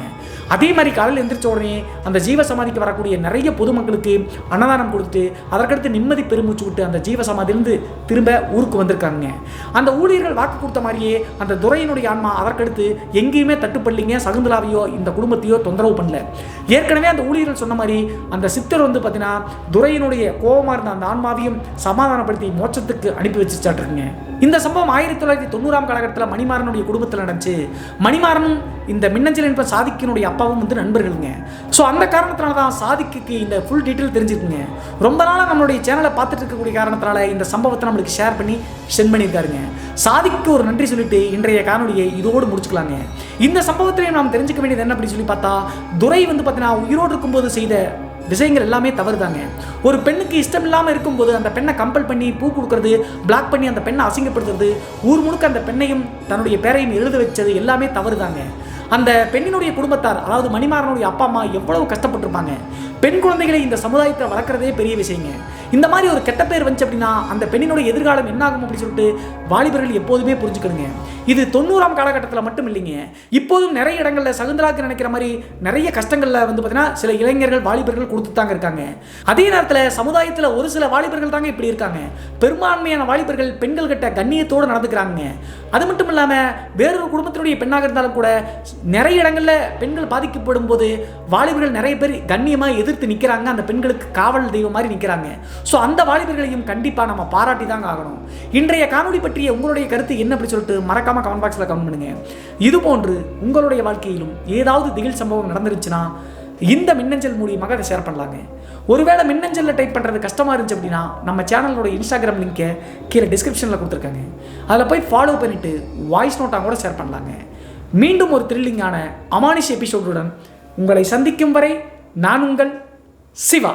அதே மாதிரி காலையில் எந்திரிச்ச உடனே அந்த ஜீவ சமாதிக்கு வரக்கூடிய நிறைய பொதுமக்களுக்கு அன்னதானம் கொடுத்துட்டு அதற்கடுத்து நிம்மதி பெருமூச்சு விட்டு அந்த ஜீவ சமாதியிலிருந்து திரும்ப ஊருக்கு வந்திருக்காங்க. அந்த ஊழியர்கள் வாக்கு கொடுத்த மாதிரியே அந்த துரையினுடைய ஆன்மா அதற்கடுத்து எங்கேயுமே தட்டுப்படலிங்க, சகுந்தலாவையோ இந்த குடும்பத்தையோ தொந்தரவு பண்ணல. ஏற்கனவே அந்த ஊழியர்கள் சொன்ன மாதிரி அந்த சித்தர் வந்து பார்த்தீங்கன்னா துரையினுடைய கோபமாக இருந்த அந்த ஆன்மாவையும் சமாதானப்படுத்தி மோட்சத்துக்கு அனுப்பி வச்சுச்சாட்டுருங்க. இந்த சம்பவம் 1990 காலகட்டத்தில் மணிமாறனுடைய குடும்பத்தில் நடந்துச்சு. மணிமாறனும் இந்த மின்னஞ்சல் என்ப சாதிக்கினுடைய அப்பாவும் வந்து நண்பர்களுங்க. ஸோ அந்த காரணத்தினால தான் சாதிக்கு இந்த ஃபுல் டீட்டெயில் தெரிஞ்சிருக்குங்க. ரொம்ப நாளாக நம்மளுடைய சேனலை பார்த்துட்டு இருக்கக்கூடிய காரணத்தினால இந்த சம்பவத்தை நம்மளுக்கு ஷேர் பண்ணி சென்ட் பண்ணியிருக்காருங்க. சாதிக்கு ஒரு நன்றி சொல்லிட்டு இன்றைய காணொலியை இதோடு முடிச்சுக்கலாங்க. இந்த சம்பவத்திலையும் நாம் தெரிஞ்சுக்க வேண்டியது என்ன அப்படின்னு சொல்லி பார்த்தா, துரை வந்து பார்த்தீங்கன்னா உயிரோடு இருக்கும்போது செய்த விஷயங்கள் எல்லாமே தவறுதாங்க. ஒரு பெண்ணுக்கு இஷ்டம் இல்லாமல் இருக்கும்போது அந்த பெண்ணை கம்பல் பண்ணி பூ கொடுக்கறது, பிளாக் பண்ணி அந்த பெண்ணை அசிங்கப்படுத்துறது, ஊர் முழுக்க அந்த பெண்ணையும் தன்னுடைய பேரையும் எழுத வச்சது எல்லாமே தவறுதாங்க. அந்த பெண்ணினுடைய குடும்பத்தார், அதாவது மணிமாறனுடைய அப்பா அம்மா எவ்வளவு கஷ்டப்பட்டிருப்பாங்க. பெண் குழந்தைகளை இந்த சமுதாயத்தை வளர்க்குறதே பெரிய விஷயங்க. இந்த மாதிரி ஒரு கெட்ட பேர் வந்துச்சு அப்படின்னா அந்த பெண்ணினுடைய எதிர்காலம் என்ன ஆகும் அப்படின்னு சொல்லிட்டு வாலிபர்கள் எப்போதுமே புரிஞ்சுக்கணுங்க. இது 90 காலகட்டத்தில் மட்டும் இல்லைங்க, இப்போதும் நிறைய இடங்களில் சகுந்தலாக்கு நினைக்கிற மாதிரி நிறைய கஷ்டங்களில் வந்து பார்த்தீங்கன்னா சில இளைஞர்கள் வாலிபர்கள் கொடுத்துட்டாங்க இருக்காங்க. அதே நேரத்தில் சமுதாயத்தில் ஒரு சில வாலிபர்கள் தாங்க இப்படி இருக்காங்க. பெரும்பான்மையான வாலிபர்கள் பெண்கள் கிட்ட கண்ணியத்தோடு நடந்துக்கிறாங்க. அது மட்டும் இல்லாமல் வேறொரு குடும்பத்தினுடைய பெண்ணாக இருந்தாலும் கூட நிறைய இடங்களில் பெண்கள் பாதிக்கப்படும் போது வாலிபர்கள் நிறைய பேர் கண்ணியமாக எதிர்த்து நிற்கிறாங்க, அந்த பெண்களுக்கு காவல் தெய்வம் மாதிரி நிற்கிறாங்க. ஸோ அந்த வாலிபர்களையும் கண்டிப்பாக நம்ம பாராட்டி தாங்க ஆகணும். இன்றைய காணொலி பற்றிய உங்களுடைய கருத்து என்ன அப்படி சொல்லிட்டு மறக்காம கமெண்ட் பாக்ஸில் கமெண்ட் பண்ணுங்க. இது போன்று உங்களுடைய வாழ்க்கையிலும் ஏதாவது திகில் சம்பவம் நடந்துருச்சுன்னா இந்த மின்னஞ்சல் மூலியமாக அதை ஷேர் பண்ணலாங்க. ஒருவேளை மின்னஞ்சலில் டைப் பண்ணுறது கஷ்டமாக இருந்துச்சு அப்படின்னா நம்ம சேனலோட இன்ஸ்டாகிராம் லிங்கை கீழே டிஸ்கிரிப்ஷனில் கொடுத்துருக்காங்க, அதில் போய் ஃபாலோ பண்ணிவிட்டு வாய்ஸ் நோட்டாக கூட ஷேர் பண்ணலாங்க. மீண்டும் ஒரு த்ரில்லிங்கான அமானுஷ எபிசோடுடன் உங்களை சந்திக்கும் வரை நான் உங்கள் சிவா.